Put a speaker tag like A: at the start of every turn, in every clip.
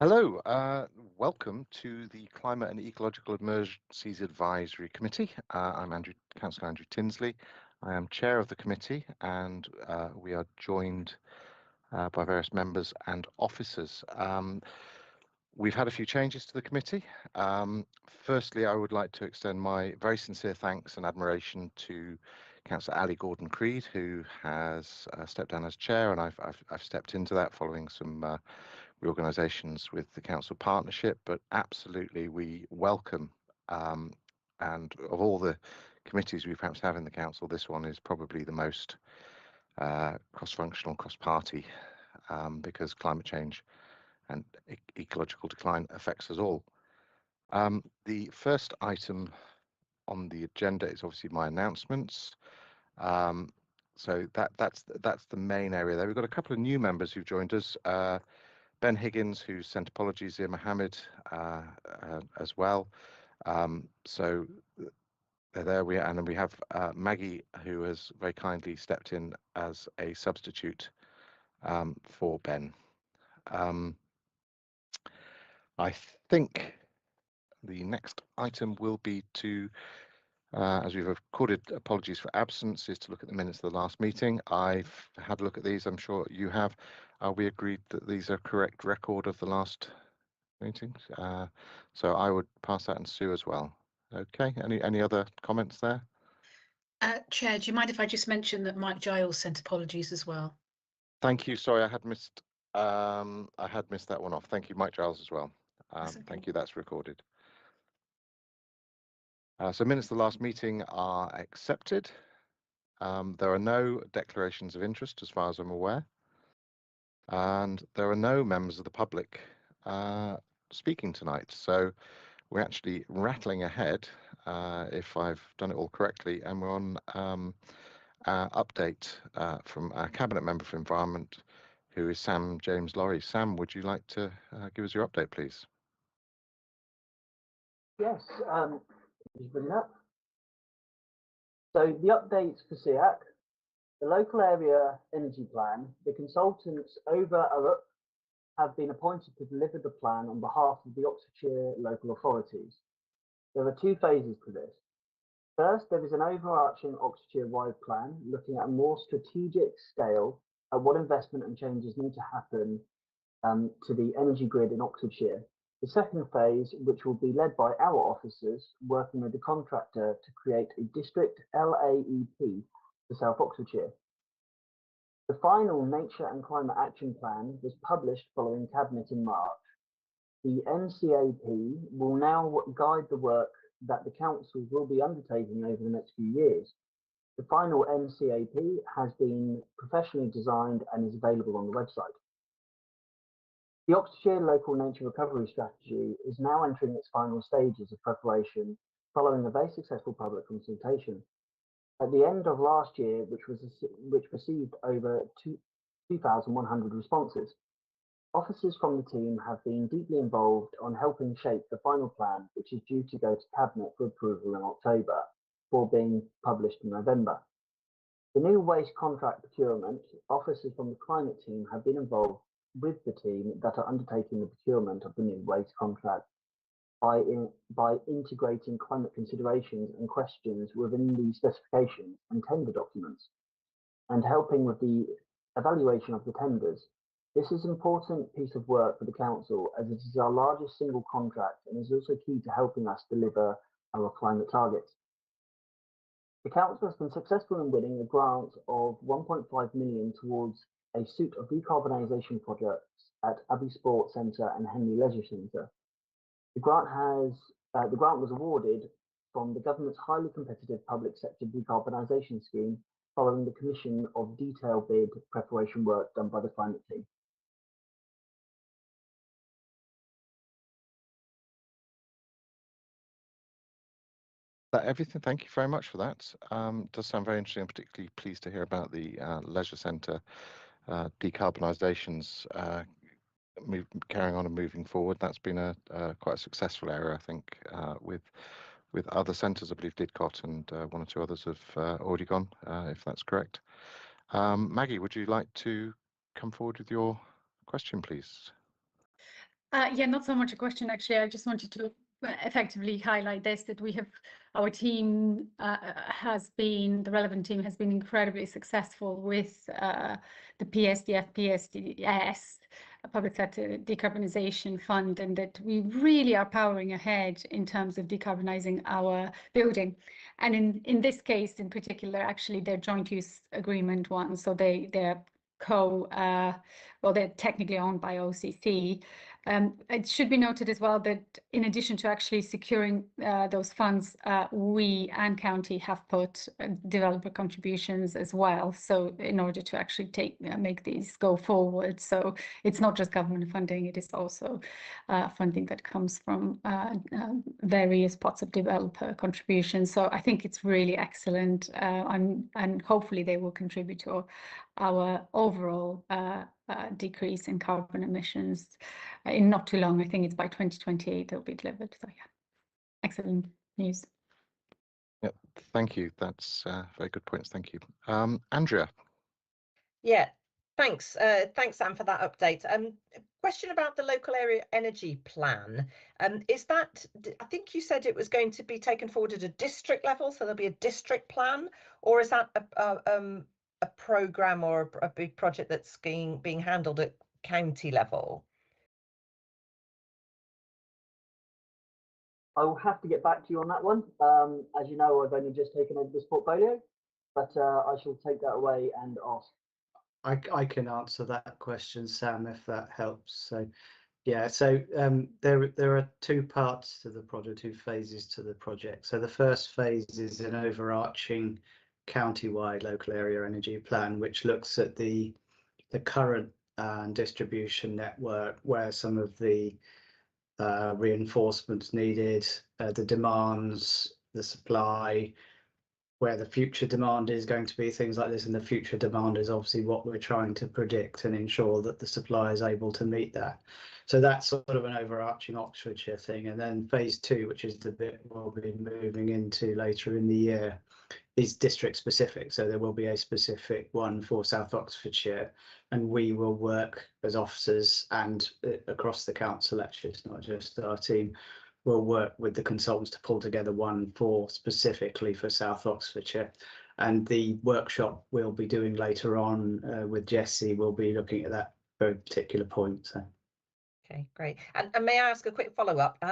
A: Hello, welcome to the Climate and Ecological Emergencies Advisory Committee. I'm Councillor Andrew Tinsley. I am chair of the committee, and we are joined by various members and officers. We've had a few changes to the committee. Firstly, I would like to extend my very sincere thanks and admiration to Councillor Ali Gordon-Creed, who has stepped down as chair, and I've stepped into that following some reorganisations with the council partnership. But absolutely, we welcome, and of all the committees we perhaps have in the council, this one is probably the most cross-functional, cross-party, because climate change and ecological decline affects us all. The first item on the agenda is obviously my announcements. So that's the main area there. We've got a couple of new members who've joined us. Ben Higgins, who sent apologies, Zia Mohammed as well. So there we are, and then we have Maggie, who has very kindly stepped in as a substitute for Ben. I think the next item will be to, as we've recorded apologies for absence, is to look at the minutes of the last meeting. I've had a look at these. I'm sure you have. We agreed that these are correct record of the last meetings. So I would pass that on Sue as well. Okay. Any other comments there?
B: Chair, do you mind if I just mention that Mike Giles sent apologies as well?
A: Thank you. Sorry, I had missed that one off. Thank you, Mike Giles, as well.
B: Okay.
A: Thank you. That's recorded. So minutes of the last meeting are accepted. There are no declarations of interest as far as I'm aware. And there are no members of the public speaking tonight. So we're actually rattling ahead, if I've done it all correctly, and we're on our update from our Cabinet Member for Environment, who is Sam James Lorry. Sam, would you like to give us your update, please?
C: Yes, just bring that. So the updates for CEEAC, the local area energy plan, the consultants over Arup have been appointed to deliver the plan on behalf of the Oxfordshire local authorities. There are two phases to this. First, there is an overarching Oxfordshire-wide plan looking at a more strategic scale at what investment and changes need to happen to the energy grid in Oxfordshire. The second phase, which will be led by our officers working with the contractor to create a district LAEP for South Oxfordshire. The final Nature and Climate Action Plan was published following Cabinet in March. The NCAP will now guide the work that the council will be undertaking over the next few years. The final NCAP has been professionally designed and is available on the website. The Oxfordshire Local Nature Recovery Strategy is now entering its final stages of preparation following a very successful public consultation. At the end of last year, which received over 2,100 responses, officers from the team have been deeply involved on helping shape the final plan, which is due to go to Cabinet for approval in October, before being published in November. The new waste contract procurement, officers from the climate team have been involved with the team that are undertaking the procurement of the new waste contract by integrating climate considerations and questions within the specifications and tender documents, and helping with the evaluation of the tenders. This is an important piece of work for the council, as it is our largest single contract and is also key to helping us deliver our climate targets. The council has been successful in winning a grant of 1.5 million towards a suite of decarbonisation projects at Abbey Sports Centre and Henley Leisure Centre. The grant was awarded from the government's highly competitive public sector decarbonisation scheme following the commission of detailed bid preparation work done by the climate team.
A: Everything. Thank you very much for that. Does sound very interesting. I'm particularly pleased to hear about the leisure centre decarbonisations carrying on and moving forward. That's been a quite a successful area, I think, with other centres. I believe Didcot and one or two others have already gone, if that's correct. Maggie, would you like to come forward with your question, please?
B: Yeah, not so much a question, actually. I just wanted to effectively highlight this, that our team the relevant team has been incredibly successful with the PSDF, PSDS, Public Sector Decarbonisation Fund, and that we really are powering ahead in terms of decarbonising our building. And in this case in particular, actually, they're joint use agreement one, so they're they're technically owned by OCC. It should be noted as well that in addition to actually securing those funds, we and county have put developer contributions as well. So in order to actually make these go forward. So it's not just government funding, it is also funding that comes from various pots of developer contributions. So I think it's really excellent, and hopefully they will contribute to our overall decrease in carbon emissions in not too long. I think it's by 2028 they'll be delivered. So yeah, excellent news.
A: Yeah, thank you. That's very good points. Thank you. Andrea.
D: Yeah, thanks. Thanks, Sam, for that update. Question about the local area energy plan. Is that, I think you said it was going to be taken forward at a district level, so there'll be a district plan, or is that a programme or a big project that's being handled at county level?
C: I will have to get back to you on that one. As you know, I've only just taken over this portfolio, but I shall take that away and ask.
E: I can answer that question, Sam, if that helps. So, yeah, so there are two parts to the project, two phases to the project. So the first phase is an overarching county-wide local area energy plan, which looks at the current distribution network, where some of the reinforcements needed, the demands, the supply, where the future demand is going to be, things like this. And the future demand is obviously what we're trying to predict and ensure that the supply is able to meet that. So that's sort of an overarching Oxfordshire thing. And then phase two, which is the bit we'll be moving into later in the year, is district specific. So there will be a specific one for South Oxfordshire, and we will work as officers and across the council, actually, it's not just our team, will work with the consultants to pull together one specifically for South Oxfordshire. And the workshop we'll be doing later on with Jessie will be looking at that very particular point. So.
D: Okay, great. And may I ask a quick follow-up?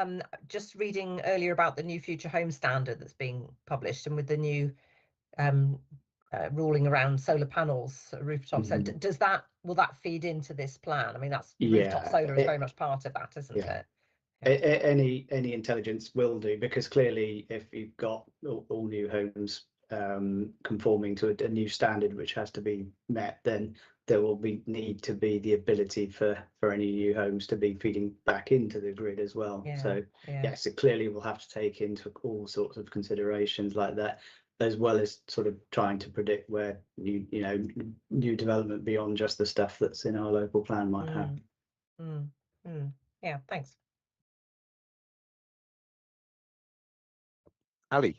D: Just reading earlier about the new Future Home Standard that's being published, and with the new ruling around solar panels, rooftops. So will that feed into this plan? I mean, that's rooftop solar is very much part of that, isn't it?
E: Any intelligence will do, because clearly if you've got all new homes conforming to a new standard which has to be met, then there will need to be the ability for any new homes to be feeding back into the grid as well. So yes, it clearly will have to take into all sorts of considerations like that, as well as sort of trying to predict where new development beyond just the stuff that's in our local plan might happen.
D: Yeah, thanks.
A: Ali.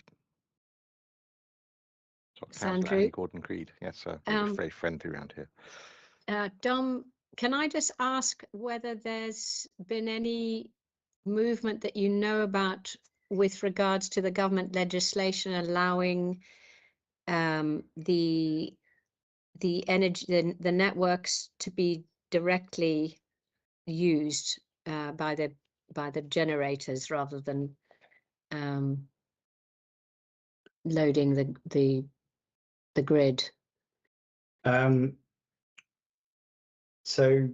F: Andrew.
A: Ali Gordon-Creed. Yes, we're very friendly around here.
F: Dom, can I just ask whether there's been any movement that you know about with regards to the government legislation allowing the energy, the networks to be directly used by the generators rather than loading the grid?
E: So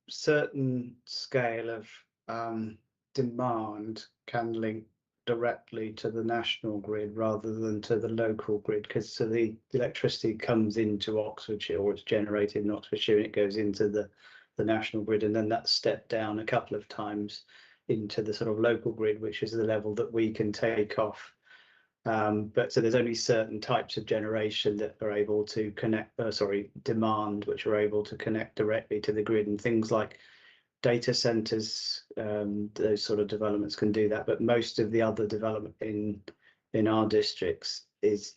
E: certain scale of demand can link directly to the national grid rather than to the local grid, because so the electricity comes into Oxfordshire, or it's generated in Oxfordshire, and it goes into the national grid, and then that's stepped down a couple of times into the sort of local grid, which is the level that we can take off. But so there's only certain types of generation that are able to connect, demand, which are able to connect directly to the grid, and things like data centers, those sort of developments can do that. But most of the other development in our districts is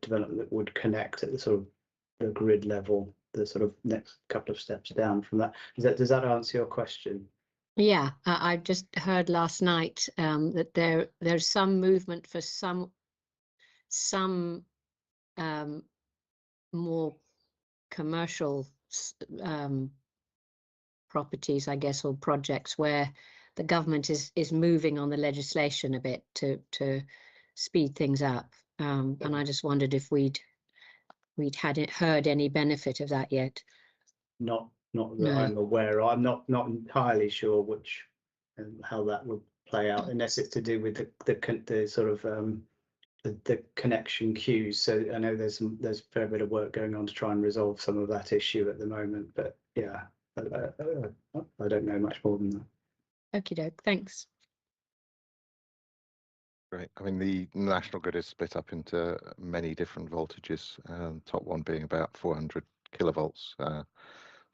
E: development that would connect at the sort of the grid level, the sort of next couple of steps down from that. Does that answer your question?
F: Yeah, I just heard last night that there's some movement for some more commercial properties, I guess, or projects where the government is moving on the legislation a bit to speed things up. And I just wondered if we'd heard any benefit of that yet.
E: Not that
F: No.
E: I'm aware of. I'm not entirely sure which how that would play out, unless it's to do with the sort of the connection queues. So I know there's a fair bit of work going on to try and resolve some of that issue at the moment. But yeah, I don't know much more than that.
F: Okie doke, thanks.
A: Great. I mean, the national grid is split up into many different voltages, top one being about 400 kilovolts.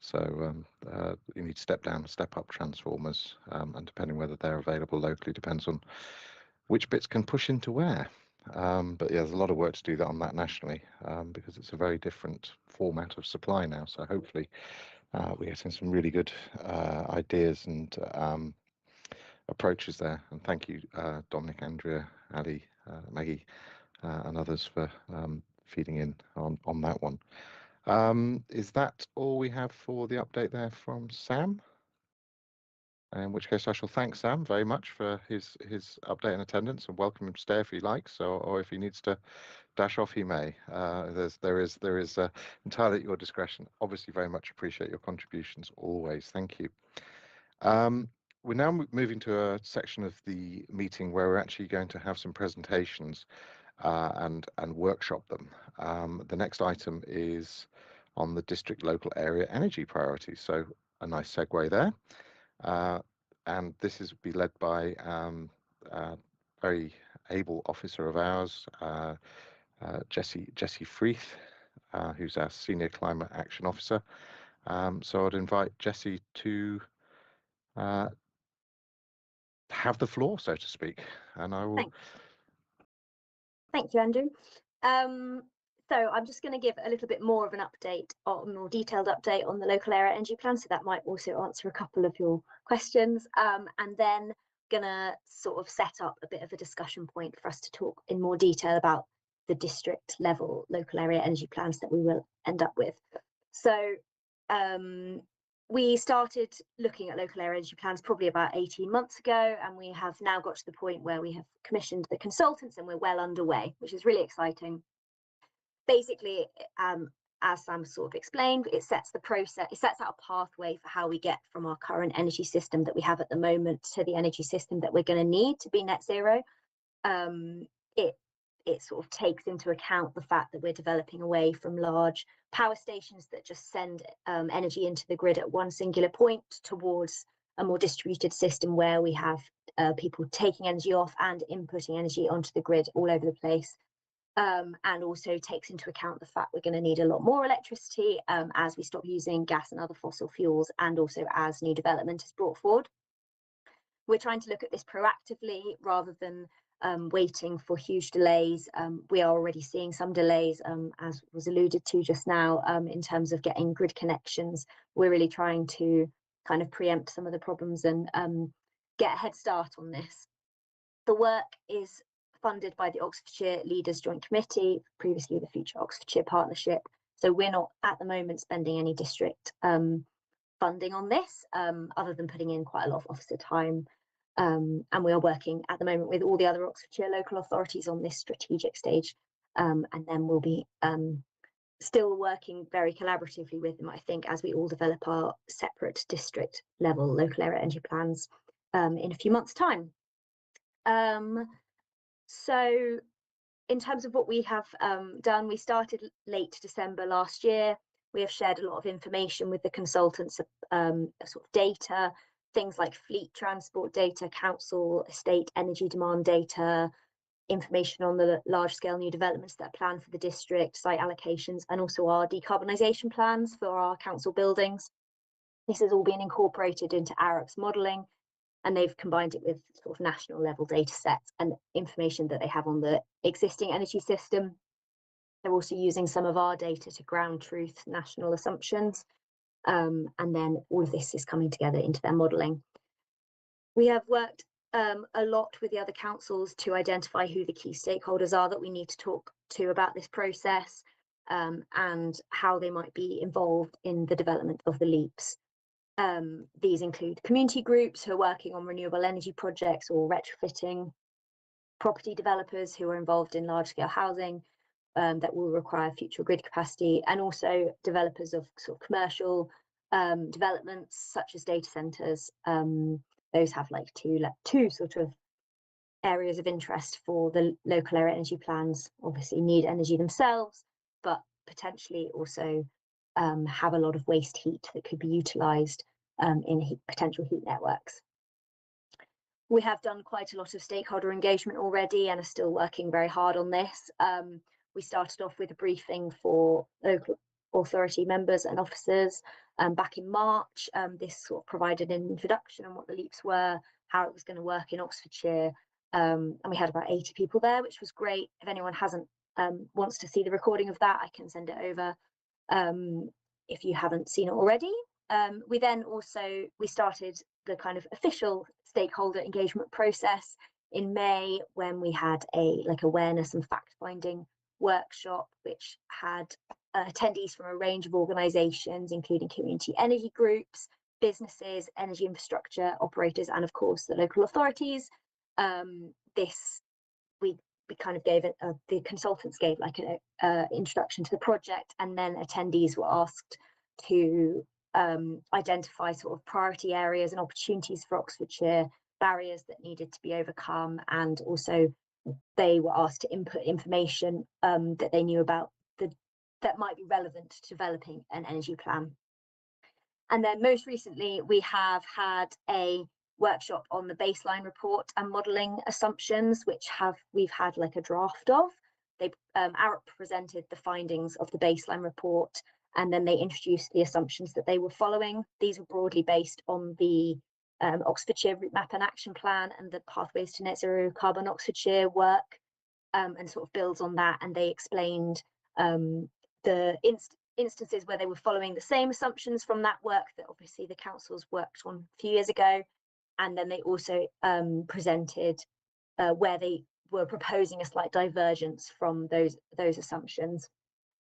A: So you need step down, step up transformers, and depending whether they're available locally depends on which bits can push into where. But yeah, there's a lot of work to do that on that nationally, because it's a very different format of supply now. So hopefully we're getting some really good ideas and approaches there. And thank you, Dominic, Andrea, Ali, Maggie, and others for feeding in on that one. Is that all we have for the update there from Sam? In which case I shall thank Sam very much for his update and attendance, and welcome him to stay if he likes, or if he needs to dash off, he may. There is entirely at your discretion. Obviously, very much appreciate your contributions always. Thank you. We're now moving to a section of the meeting where we're actually going to have some presentations and workshop them. The next item is on the district local area energy priorities. So a nice segue there. And this is be led by a very able officer of ours, Jessie Freeth, who's our Senior Climate Action Officer. So I'd invite Jessie to have the floor, so to speak, and I will.
G: Thank you, Andrew. So I'm just going to give a little bit more of an update, or more detailed update on the local area energy plan, so that might also answer a couple of your questions, and then gonna sort of set up a bit of a discussion point for us to talk in more detail about the district level local area energy plans that we will end up with. So we started looking at local area energy plans probably about 18 months ago, and we have now got to the point where we have commissioned the consultants and we're well underway, which is really exciting. Basically, as Sam sort of explained, it sets out a pathway for how we get from our current energy system that we have at the moment to the energy system that we're going to need to be net zero. It sort of takes into account the fact that we're developing away from large power stations that just send energy into the grid at one singular point, towards a more distributed system where we have people taking energy off and inputting energy onto the grid all over the place. And also takes into account the fact we're going to need a lot more electricity as we stop using gas and other fossil fuels, and also as new development is brought forward. We're trying to look at this proactively rather than waiting for huge delays. We are already seeing some delays, as was alluded to just now, in terms of getting grid connections. We're really trying to kind of preempt some of the problems and get a head start on this. The work is funded by the Oxfordshire Leaders Joint Committee, previously the Future Oxfordshire Partnership. So we're not at the moment spending any district funding on this, other than putting in quite a lot of officer time. And we are working at the moment with all the other Oxfordshire local authorities on this strategic stage. And then we'll be still working very collaboratively with them, I think, as we all develop our separate district level local area energy plans in a few months' time. So in terms of what we have done, we started late December last year. We have shared a lot of information with the consultants, sort of data, things like fleet transport data, council estate energy demand data, information on the large-scale new developments that are planned for the district, site allocations, and also our decarbonisation plans for our council buildings. This has all been incorporated into ARUC's modelling, and they've combined it with sort of national level data sets and information that they have on the existing energy system. They're also using some of our data to ground truth national assumptions. And then all of this is coming together into their modelling. We have worked a lot with the other councils to identify who the key stakeholders are that we need to talk to about this process, and how they might be involved in the development of the LEAPs. These include community groups who are working on renewable energy projects or retrofitting, property developers who are involved in large-scale housing that will require future grid capacity, and also developers of sort of commercial developments such as data centres. Those have like two sort of areas of interest for the local area energy plans. Obviously need energy themselves, but potentially also have a lot of waste heat that could be utilised in potential heat networks. We have done quite a lot of stakeholder engagement already and are still working very hard on this. We started off with a briefing for local authority members and officers back in March. This sort of provided an introduction on what the LEAPs were, how it was going to work in Oxfordshire, and we had about 80 people there, which was great. If anyone wants to see the recording of that, I can send it over if you haven't seen it already. We started the kind of official stakeholder engagement process in May, when we had a awareness and fact-finding workshop, which had attendees from a range of organisations, including community energy groups, businesses, energy infrastructure operators, and of course the local authorities. We kind of gave it, the consultants gave like an introduction to the project, and then attendees were asked to identify sort of priority areas and opportunities for Oxfordshire, barriers that needed to be overcome, and also they were asked to input information that they knew about that might be relevant to developing an energy plan. And then most recently, we have had a workshop on the baseline report and modelling assumptions, which we've had like a draft of. ARUP presented the findings of the baseline report, and then they introduced the assumptions that they were following. These were broadly based on the Oxfordshire Route Map and Action Plan and the Pathways to Net Zero Carbon Oxfordshire work, and sort of builds on that. And they explained the instances where they were following the same assumptions from that work that obviously the councils worked on a few years ago. And then they also presented where they were proposing a slight divergence from those assumptions.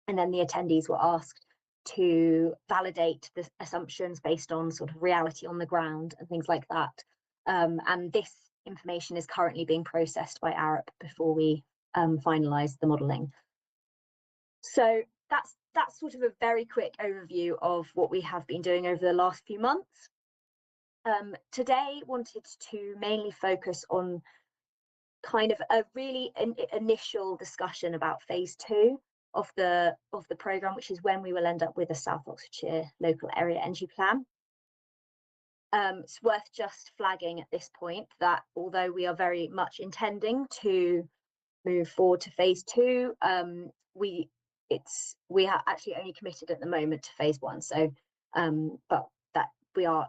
G: And then the attendees were asked to validate the assumptions based on sort of reality on the ground and things like that. And this information is currently being processed by ARUP before we finalise the modelling. So that's sort of a very quick overview of what we have been doing over the last few months. Today wanted to mainly focus on kind of a really initial discussion about phase 2 of the programme, which is when we will end up with a South Oxfordshire local area energy plan. It's worth just flagging at this point that although we are very much intending to move forward to phase 2, we are actually only committed at the moment to phase 1. So, but that we are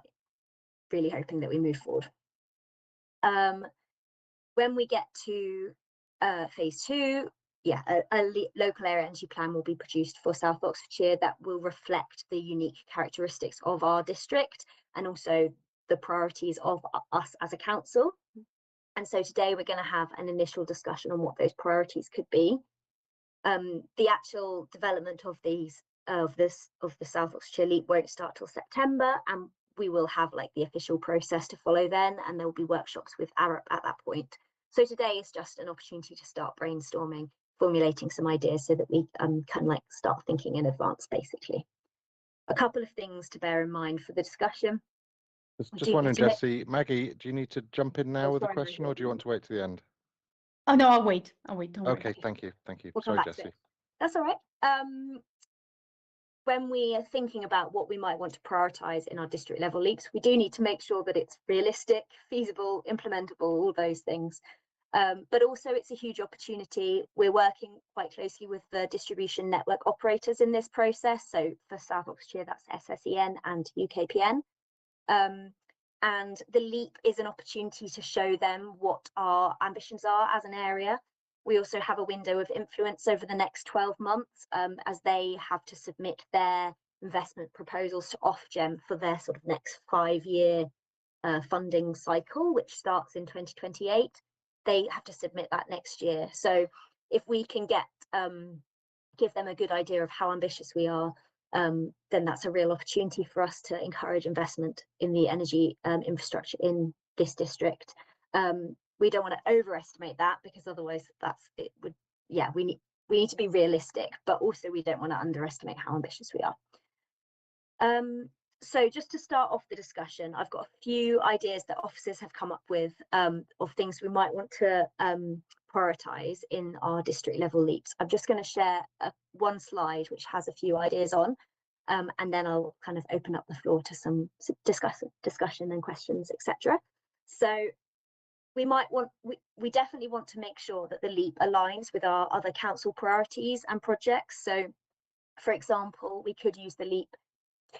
G: really hoping that we move forward. When we get to phase 2, a local area energy plan will be produced for South Oxfordshire that will reflect the unique characteristics of our district and also the priorities of us as a council. And so today we're going to have an initial discussion on what those priorities could be. The actual development of the South Oxfordshire LEAP won't start till September, and we will have like the official process to follow then, and there will be workshops with ARUP at that point. So today is just an opportunity to start brainstorming, formulating some ideas so that we can like start thinking in advance, basically. A couple of things to bear in mind for the discussion.
A: Just wondering, Jessie, Maggie, do you need to jump in now with a question, or do you want to wait to the end?
B: Oh no, I'll wait. Don't worry.
A: Okay, thank you.
G: We'll
A: Sorry, Jessie.
G: That's all right. When we are thinking about what we might want to prioritise in our district level LEAPs, we do need to make sure that it's realistic, feasible, implementable, all those things. But also it's a huge opportunity. We're working quite closely with the distribution network operators in this process. So for South Oxfordshire, that's SSEN and UKPN. And the LEAP is an opportunity to show them what our ambitions are as an area. We also have a window of influence over the next 12 months as they have to submit their investment proposals to Ofgem for their sort of next 5-year funding cycle, which starts in 2028. They have to submit that next year. So if we can give them a good idea of how ambitious we are, then that's a real opportunity for us to encourage investment in the energy infrastructure in this district. We don't want to overestimate that, because otherwise we need to be realistic, but also we don't want to underestimate how ambitious we are. So just to start off the discussion, I've got a few ideas that officers have come up with of things we might want to prioritise in our district level leaps. I'm just going to share one slide which has a few ideas on, and then I'll kind of open up the floor to some discussion and questions, etc. So we definitely want to make sure that the leap aligns with our other council priorities and projects. So, for example, we could use the leap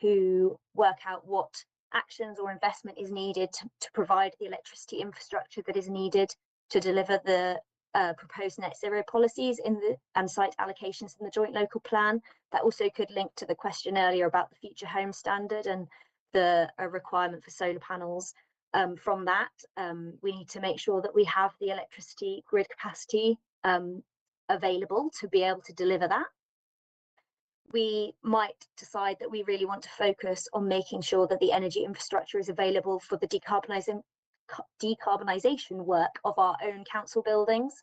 G: to work out what actions or investment is needed to provide the electricity infrastructure that is needed to deliver the proposed net zero policies and site allocations in the joint local plan. That also could link to the question earlier about the future home standard and the requirement for solar panels. From that, we need to make sure that we have the electricity grid capacity available to be able to deliver that. We might decide that we really want to focus on making sure that the energy infrastructure is available for the decarbonisation work of our own council buildings.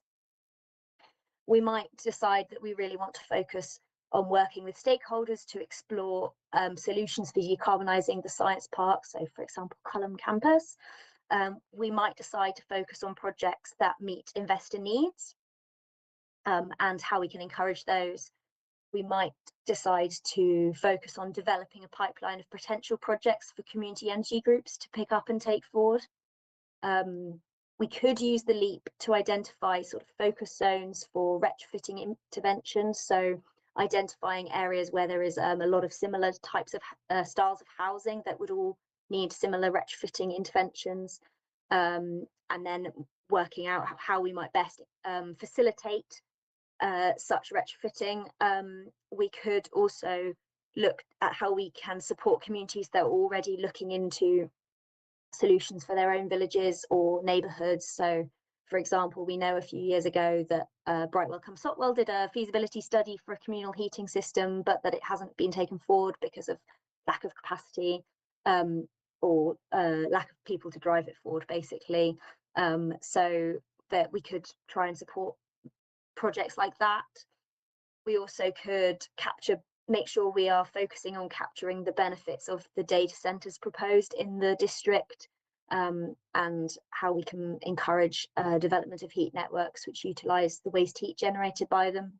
G: We might decide that we really want to focus on working with stakeholders to explore solutions for decarbonising the science park, so for example, Culham campus. We might decide to focus on projects that meet investor needs and how we can encourage those. We might decide to focus on developing a pipeline of potential projects for community energy groups to pick up and take forward. We could use the LEAP to identify sort of focus zones for retrofitting interventions. So identifying areas where there is a lot of similar types of styles of housing that would all need similar retrofitting interventions. And then working out how we might best facilitate such retrofitting. We could also look at how we can support communities that are already looking into solutions for their own villages or neighbourhoods. So, for example, we know a few years ago that Brightwell-cum-Sotwell did a feasibility study for a communal heating system, but that it hasn't been taken forward because of lack of capacity or lack of people to drive it forward, basically. So that we could try and support projects like that. We also could make sure we are focusing on capturing the benefits of the data centres proposed in the district, and how we can encourage development of heat networks which utilise the waste heat generated by them.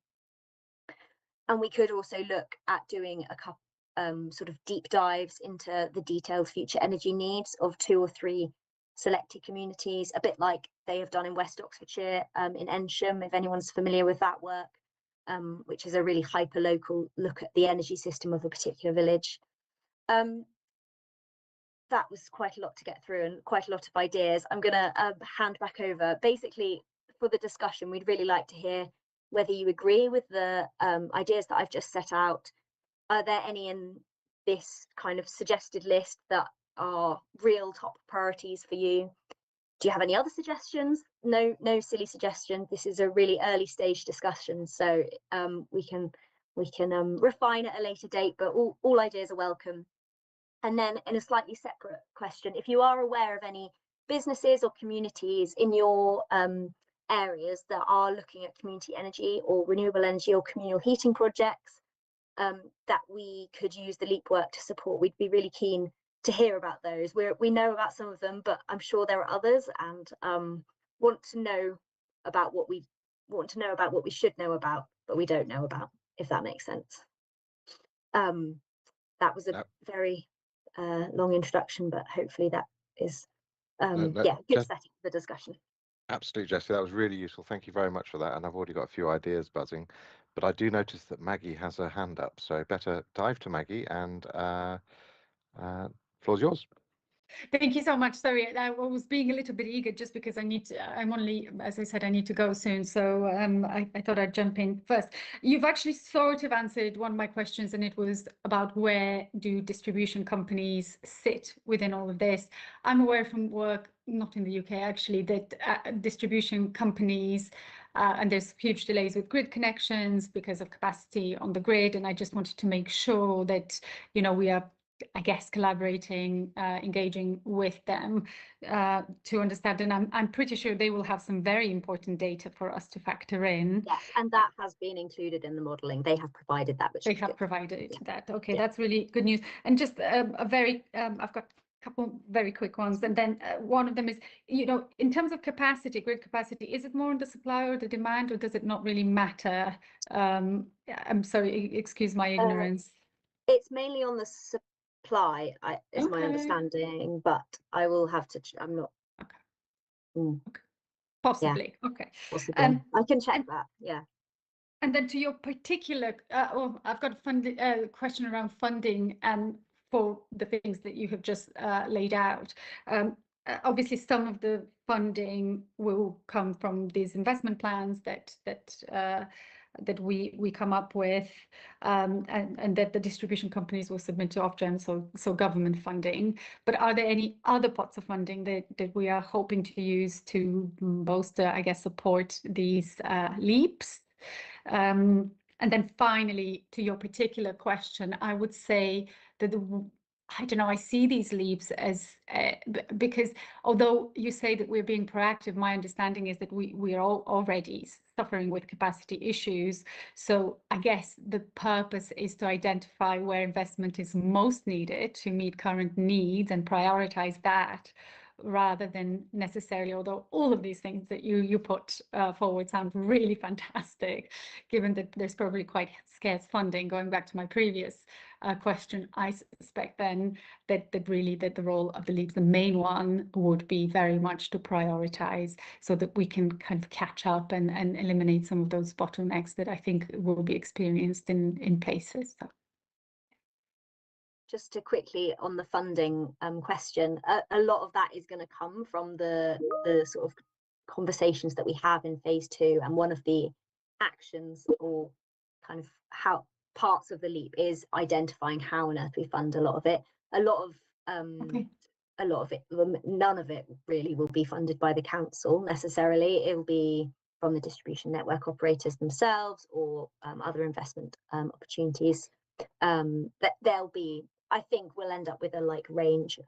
G: And we could also look at doing a couple sort of deep dives into the detailed future energy needs of 2 or 3 selected communities, a bit like they have done in West Oxfordshire, in Ensham, if anyone's familiar with that work, which is a really hyper-local look at the energy system of a particular village. That was quite a lot to get through and quite a lot of ideas. I'm going to hand back over. Basically, for the discussion, we'd really like to hear whether you agree with the ideas that I've just set out. Are there any in this kind of suggested list that are real top priorities for you? Do you have any other suggestions? No silly suggestion. This is a really early stage discussion, so we can refine at a later date, but all ideas are welcome. And then in a slightly separate question, if you are aware of any businesses or communities in your areas that are looking at community energy or renewable energy or communal heating projects that we could use the LEAP work to support, we'd be really keen to hear about those. We know about some of them, but I'm sure there are others, and want to know about what we should know about, but we don't know about, if that makes sense. That was a very long introduction, but hopefully that is good setting for the discussion.
A: Absolutely, Jessie, that was really useful. Thank you very much for that. And I've already got a few ideas buzzing, but I do notice that Maggie has her hand up, so better dive to Maggie, and floor's yours.
B: Thank you so much. Sorry, I was being a little bit eager just because I need to, I'm only, as I said, I need to go soon. So I thought I'd jump in first. You've actually sort of answered one of my questions, and it was about where do distribution companies sit within all of this. I'm aware from work, not in the UK actually, that distribution companies, and there's huge delays with grid connections because of capacity on the grid. And I just wanted to make sure that, you know, we are, I guess, collaborating, engaging with them to understand. And I'm pretty sure they will have some very important data for us to factor in.
G: Yes, and that has been included in the modelling. They have provided that, which
B: They
G: is
B: have
G: good.
B: provided that. Okay,
G: Yeah.
B: that's really good news. And just a very, I've got a couple very quick ones. And then one of them is, you know, in terms of capacity, grid capacity, is it more on the supply or the demand, or does it not really matter? I'm sorry, excuse my ignorance.
G: It's mainly on the supply, is my
B: Okay.
G: understanding, but I will have to, I'm not.
B: Okay.
G: Mm,
B: Possibly. Okay.
G: possibly. I can check that, yeah.
B: And then to your particular, I've got a question around funding for the things that you have just laid out. Obviously, some of the funding will come from these investment plans that we come up with, and that the distribution companies will submit to Ofgem, so government funding. But are there any other pots of funding that we are hoping to use to bolster, I guess, support these leaps? And then finally, to your particular question, I would say that I don't know, I see these leaps as because although you say that we're being proactive, my understanding is that we are all already suffering with capacity issues. So I guess the purpose is to identify where investment is most needed to meet current needs and prioritize that, rather than necessarily, although all of these things that you put forward sound really fantastic, given that there's probably quite scarce funding. Going back to my previous question, I suspect then that really that the role of the leagues, the main one, would be very much to prioritize so that we can kind of catch up and eliminate some of those bottlenecks that I think will be experienced in places. So.
G: Just to quickly on the funding question, a lot of that is going to come from the sort of conversations that we have in phase 2, and one of the actions or kind of how parts of the leap is identifying how on earth we fund a lot of it. A lot of it, none of it really will be funded by the council necessarily. It will be from the distribution network operators themselves or other investment opportunities. But there'll be, I think we'll end up with a range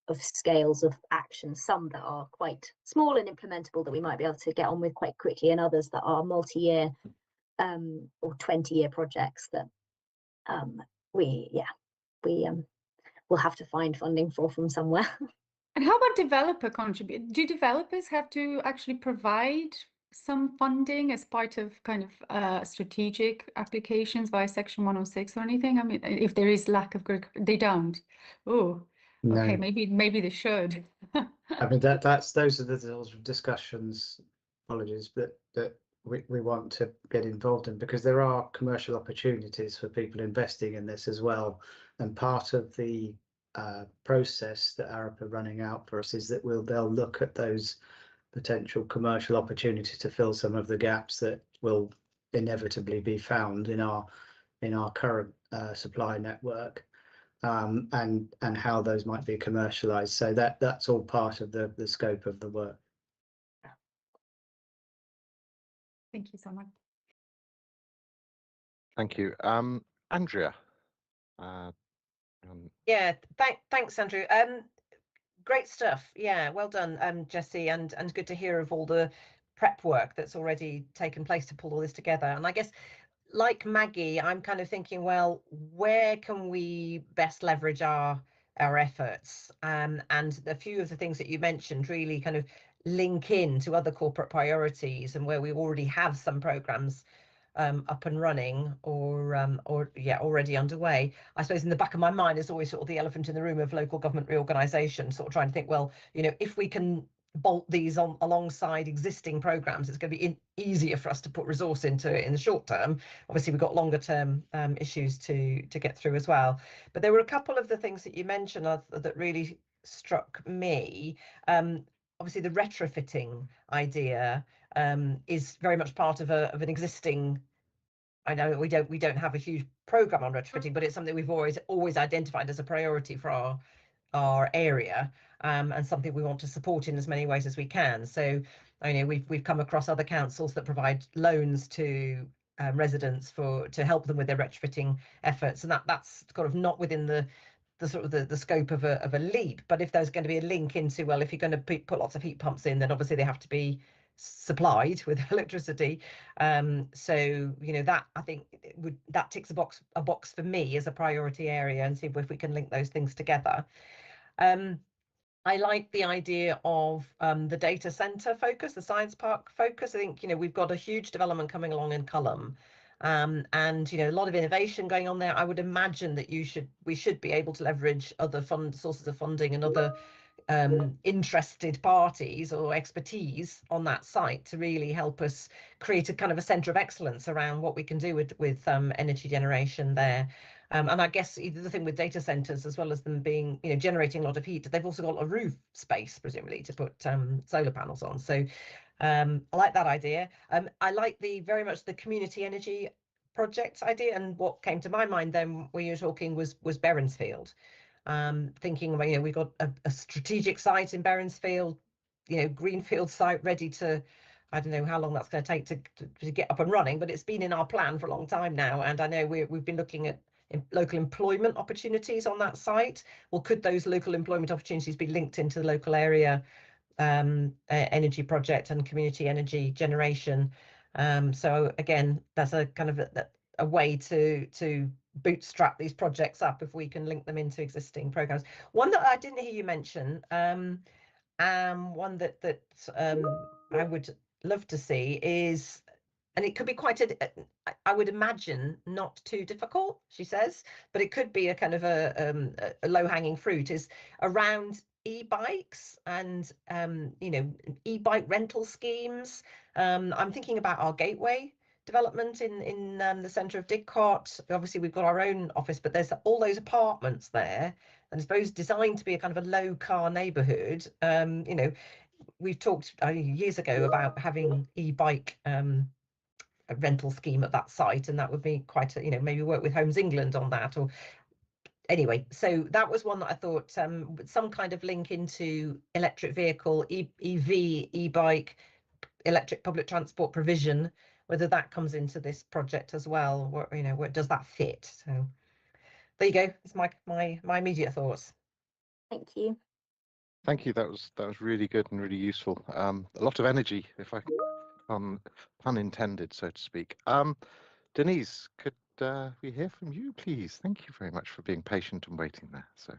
G: of scales of action, some that are quite small and implementable that we might be able to get on with quite quickly, and others that are multi-year or 20-year projects that we'll have to find funding from somewhere.
B: And how about developer contribute? Do developers have to actually provide some funding as part of kind of strategic applications via Section 106 or anything? I mean, if there is lack of grid, they don't. Oh,
E: No.
B: okay, maybe they should.
E: I mean those are the sort of discussions, apologies, that we want to get involved in, because there are commercial opportunities for people investing in this as well. And part of the process that Arup are running out for us is that they'll look at those potential commercial opportunities to fill some of the gaps that will inevitably be found in our current supply network, and how those might be commercialized. So that's all part of the scope of the work.
B: Thank you so much.
A: Thank you. Andrea.
D: Yeah, thanks, Andrew. Great stuff. Yeah, well done, Jessie, and good to hear of all the prep work that's already taken place to pull all this together. And I guess, like Maggie, I'm kind of thinking, well, where can we best leverage our efforts? And a few of the things that you mentioned really kind of link in to other corporate priorities, and where we already have some programs up and running or already underway. I suppose in the back of my mind is always sort of the elephant in the room of local government reorganisation, sort of trying to think, well, you know, if we can bolt these on alongside existing programs, it's going to be easier for us to put resource into it in the short term. Obviously, we've got longer term issues to get through as well. But there were a couple of the things that you mentioned that really struck me. Obviously, the retrofitting idea is very much part of an existing. I know we don't have a huge program on retrofitting, but it's something we've always identified as a priority for our area, and something we want to support in as many ways as we can. So I know we've come across other councils that provide loans to residents to help them with their retrofitting efforts, and that's kind of not within the sort of the scope of a LEAP. But if there's going to be a link into, well, if you're going to put lots of heat pumps in, then obviously they have to be supplied with electricity. So you know, that I think that ticks a box for me as a priority area, and see if we can link those things together. I like the idea of the data center focus, the science park focus. I think, you know, we've got a huge development coming along in Culham, and you know, a lot of innovation going on there. I would imagine that we should be able to leverage other sources of funding and other interested parties or expertise on that site to really help us create a kind of a centre of excellence around what we can do with energy generation there. And I guess the thing with data centres, as well as them being, you know, generating a lot of heat, they've also got a roof space, presumably, to put solar panels on. So I like that idea. I like very much the community energy project idea. And what came to my mind then when you were talking was Berensfield. Thinking about, you know, we've got a strategic site in Berensfield, you know, greenfield site ready to, I don't know how long that's going to take to get up and running, but it's been in our plan for a long time now. And I know we've been looking at local employment opportunities on that site. Well, could those local employment opportunities be linked into the local area energy project and community energy generation? So again, that's a kind of a way to bootstrap these projects up if we can link them into existing programs. One that I didn't hear you mention, one that I would love to see is, and it could be quite I would imagine not too difficult, she says, but it could be a kind of a low-hanging fruit, is around e-bikes and you know, e-bike rental schemes. I'm thinking about our Gateway development in the centre of Didcot. Obviously we've got our own office, but there's all those apartments there, and I suppose designed to be a kind of a low car neighbourhood. You know, we've talked years ago about having e-bike a rental scheme at that site, and that would be quite a, you know, maybe work with Homes England on that. Or anyway, so that was one that I thought some kind of link into electric vehicle, EV, e-bike, electric public transport provision, whether that comes into this project as well. Where, you know, where does that fit? So there you go. That's my immediate thoughts.
G: Thank you.
A: Thank you. That was really good and really useful. A lot of energy, if I pun intended, so to speak. Denise, could we hear from you, please? Thank you very much for being patient and waiting there. So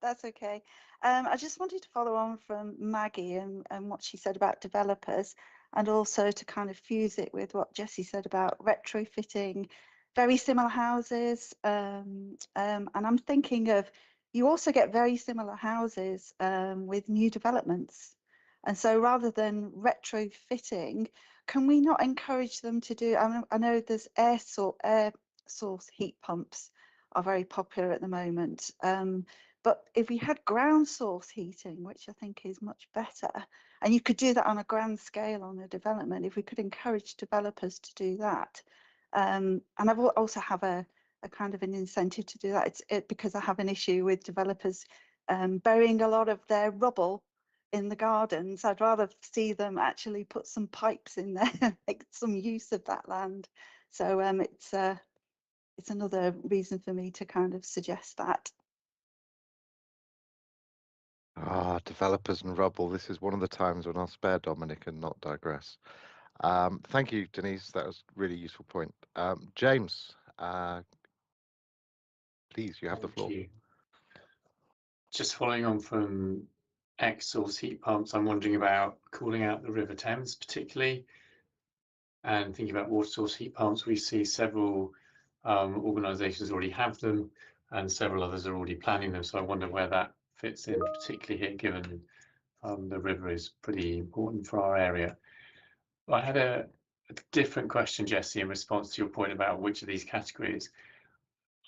H: that's okay. I just wanted to follow on from Maggie and what she said about developers, and also to kind of fuse it with what Jessie said about retrofitting very similar houses. And I'm thinking of, you also get very similar houses with new developments. And so rather than retrofitting, can we not encourage them to do, I know there's air source heat pumps are very popular at the moment. But if we had ground source heating, which I think is much better, and you could do that on a grand scale on a development, if we could encourage developers to do that. And I've also have a kind of an incentive to do that. It's because I have an issue with developers burying a lot of their rubble in the gardens. I'd rather see them actually put some pipes in there, make some use of that land. So it's another reason for me to kind of suggest that.
A: Developers and rubble. This is one of the times when I'll spare Dominic and not digress. Thank you, Denise. That was a really useful point. James, please, you have the floor.
I: Thank you. Just following on from X-source heat pumps, I'm wondering about cooling out the River Thames particularly, and thinking about water source heat pumps. We see several organisations already have them, and several others are already planning them. So I wonder where that fits in, particularly here, given the river is pretty important for our area. I had a different question, Jessie, in response to your point about which of these categories.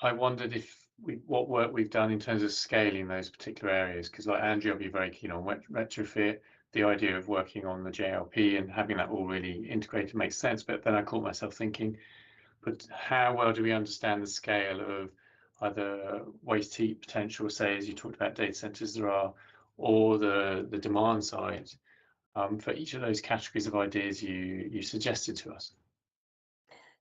I: I wondered if what work we've done in terms of scaling those particular areas? Because like Andrew, I'll be very keen on retrofit. The idea of working on the JLP and having that all really integrated makes sense. But then I caught myself thinking, but how well do we understand the scale of either waste heat potential, say, as you talked about data centers there are, or the demand side for each of those categories of ideas you suggested to us?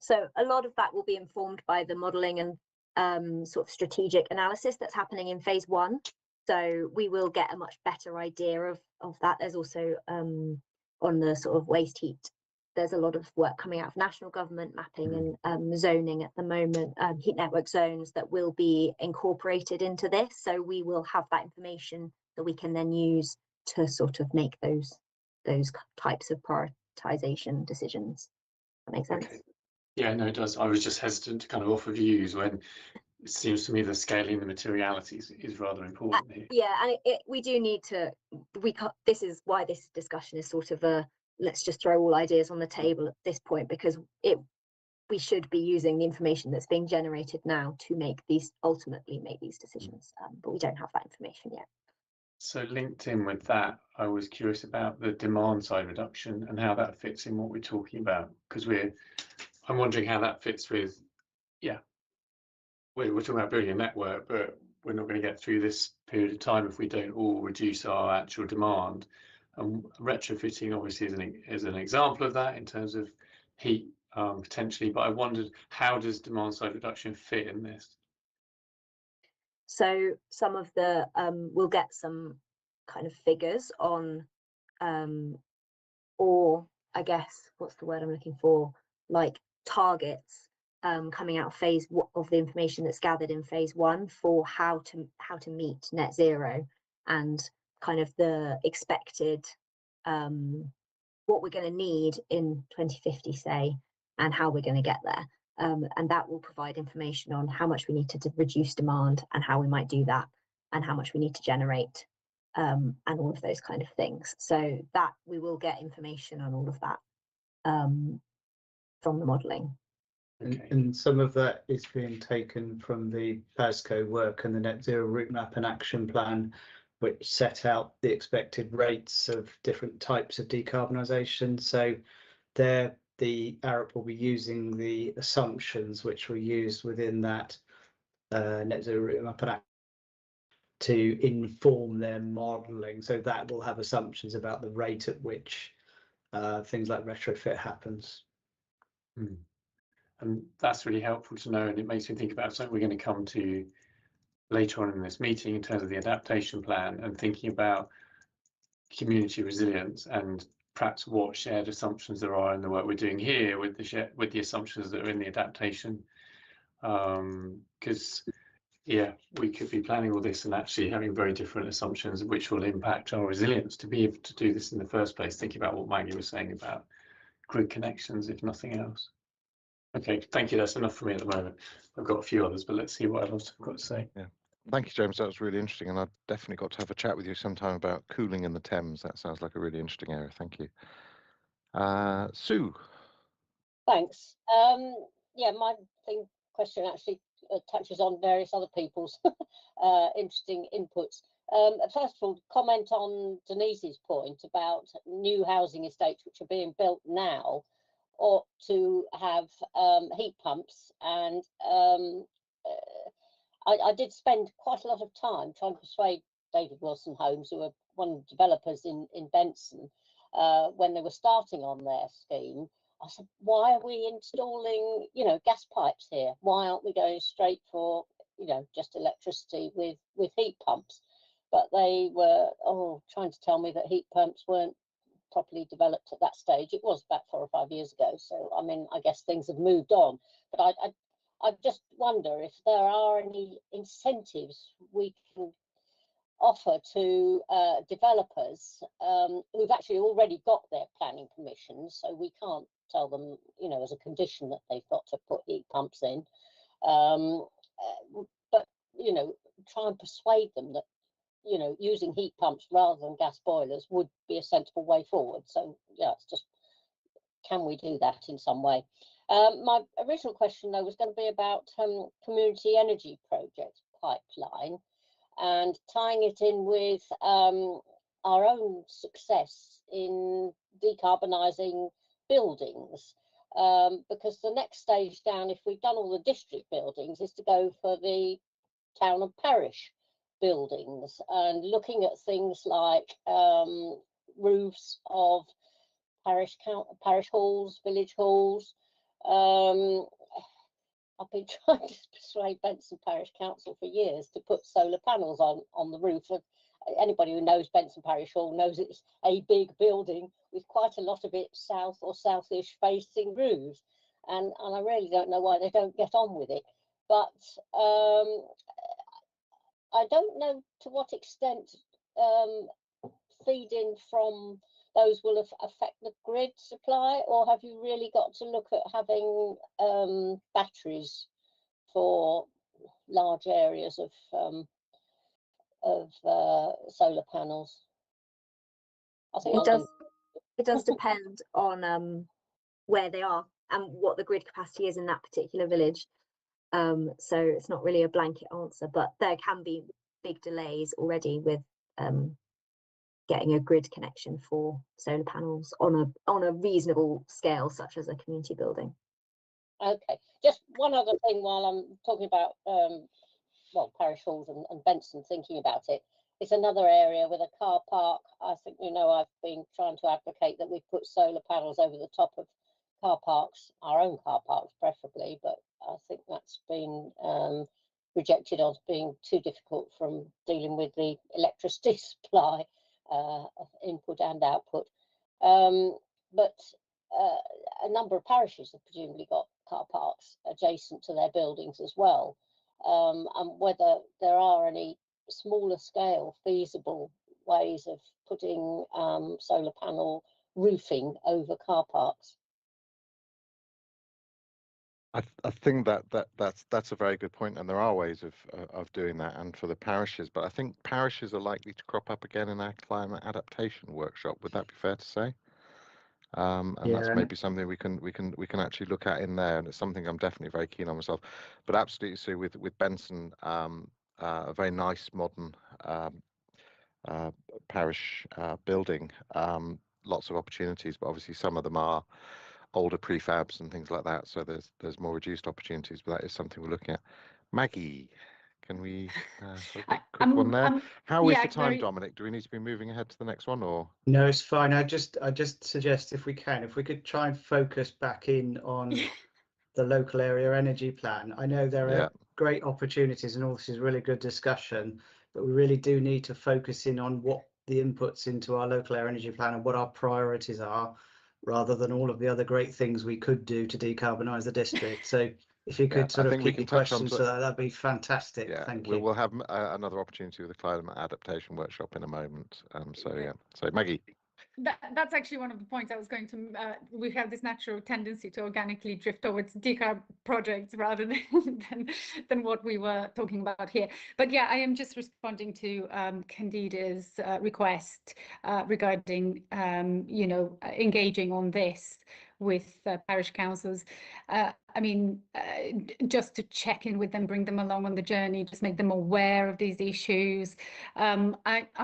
G: So a lot of that will be informed by the modelling and sort of strategic analysis that's happening in phase 1. So we will get a much better idea of that. There's also on the sort of waste heat, there's a lot of work coming out of national government mapping and zoning at the moment, heat network zones that will be incorporated into this. So we will have that information that we can then use to sort of make those types of prioritization decisions. That makes sense?
I: Okay. Yeah, no, it does. I was just hesitant to kind of offer views when it seems to me the scaling the materialities is rather important here.
G: Yeah, and we do need to, this is why this discussion is sort of a, let's just throw all ideas on the table at this point, because we should be using the information that's being generated now to ultimately make these decisions, but we don't have that information yet.
I: So linked in with that, I was curious about the demand side reduction and how that fits in what we're talking about, because I'm wondering how that fits with, yeah, we're talking about building a network, but we're not going to get through this period of time if we don't all reduce our actual demand. And retrofitting obviously is an example of that in terms of heat potentially, but I wondered, how does demand side reduction fit in this?
G: So some of the we'll get some kind of figures on or I guess what's the word I'm looking for, like targets coming out of the information that's gathered in phase 1 for how to meet net zero, and kind of the expected what we're going to need in 2050, say, and how we're going to get there. And that will provide information on how much we need to reduce demand and how we might do that, and how much we need to generate, and all of those kind of things. So that we will get information on all of that from the modelling.
I: Okay.
E: And some of that is being taken from the PASCO work and the Net Zero Route Map and Action Plan, which set out the expected rates of different types of decarbonisation. So there, the ARUP will be using the assumptions which were used within that Net Zero Route Map and Action to inform their modelling. So that will have assumptions about the rate at which things like retrofit happens.
I: And that's really helpful to know, and it makes me think about something we're going to come to later on in this meeting in terms of the adaptation plan and thinking about community resilience and perhaps what shared assumptions there are in the work we're doing here with the assumptions that are in the adaptation, because yeah, we could be planning all this and actually having very different assumptions which will impact our resilience to be able to do this in the first place, thinking about what Maggie was saying about grid connections, if nothing else. Okay, thank you. That's enough for me at the moment. I've got a few others, but let's see what else I've got to say.
A: Yeah. Thank you, James. That was really interesting, and I've definitely got to have a chat with you sometime about cooling in the Thames. That sounds like a really interesting area. Thank you. Sue.
J: Thanks. Yeah, my question actually touches on various other people's interesting inputs. First of all, comment on Denise's point about new housing estates which are being built now ought to have heat pumps, and I did spend quite a lot of time trying to persuade David Wilson Homes, who are one of the developers in Benson, when they were starting on their scheme. I said, why are we installing, gas pipes here? Why aren't we going straight for, just electricity with heat pumps? But they were trying to tell me that heat pumps weren't properly developed at that stage. It was about 4 or 5 years ago. So, I mean, I guess things have moved on. But I just wonder if there are any incentives we can offer to developers who've actually already got their planning permissions, so we can't tell them, as a condition that they've got to put heat pumps in, but try and persuade them that using heat pumps rather than gas boilers would be a sensible way forward. So yeah, it's just, can we do that in some way? My original question though was going to be about community energy projects. pipeline and tying it in with our own success in decarbonising buildings. Because the next stage down, if we've done all the district buildings, is to go for the town and parish buildings and looking at things like roofs of parish halls, village halls. I've been trying to persuade Benson Parish Council for years to put solar panels on the roof. Of anybody who knows Benson Parish Hall knows it's a big building with quite a lot of it south or southish facing roofs, and I really don't know why they don't get on with it. But I don't know to what extent feed-in from those will affect the grid supply, or have you really got to look at having batteries for large areas of solar panels? I think
G: it does depend on where they are and what the grid capacity is in that particular village. So it's not really a blanket answer, but there can be big delays already with getting a grid connection for solar panels on a reasonable scale, such as a community building.
J: Okay, just one other thing while I'm talking about well, parish halls and Benson, thinking about it. It's another area with a car park. I think, you know, I've been trying to advocate that we put solar panels over the top of car parks, our own car parks preferably, but I think that's been rejected as being too difficult from dealing with the electricity supply, input and output. But a number of parishes have presumably got car parks adjacent to their buildings as well, and whether there are any smaller scale feasible ways of putting solar panel roofing over car parks.
A: I think that's a very good point, and there are ways of doing that, and for the parishes. But I think parishes are likely to crop up again in our climate adaptation workshop. Would that be fair to say? And
E: Yeah,
A: that's maybe something we can actually look at in there, and it's something I'm definitely very keen on myself. But absolutely, Sue, with Benson, a very nice modern parish building, lots of opportunities, but obviously some of them are older prefabs and things like that, so there's more reduced opportunities, but that is something we're looking at. Maggie, can we have a quick one there? How is the time, Dominic? Do we need to be moving ahead to the next one, or?
E: No, it's fine. I just suggest if we could try and focus back in on the local area energy plan. I know there are great opportunities and all this is really good discussion, but we really do need to focus in on what the inputs into our local area energy plan and what our priorities are, rather than all of the other great things we could do to decarbonise the district. So if you could sort of keep your questions to that, that'd be fantastic.
A: Yeah,
E: thank you.
A: We'll have another opportunity with the climate adaptation workshop in a moment. So Maggie.
B: That's actually one of the points I was going to. We have this natural tendency to organically drift towards decarb projects rather than what we were talking about here. But yeah, I am just responding to Candida's request regarding engaging on this with parish councils. I mean, just to check in with them, bring them along on the journey, just make them aware of these issues. I'm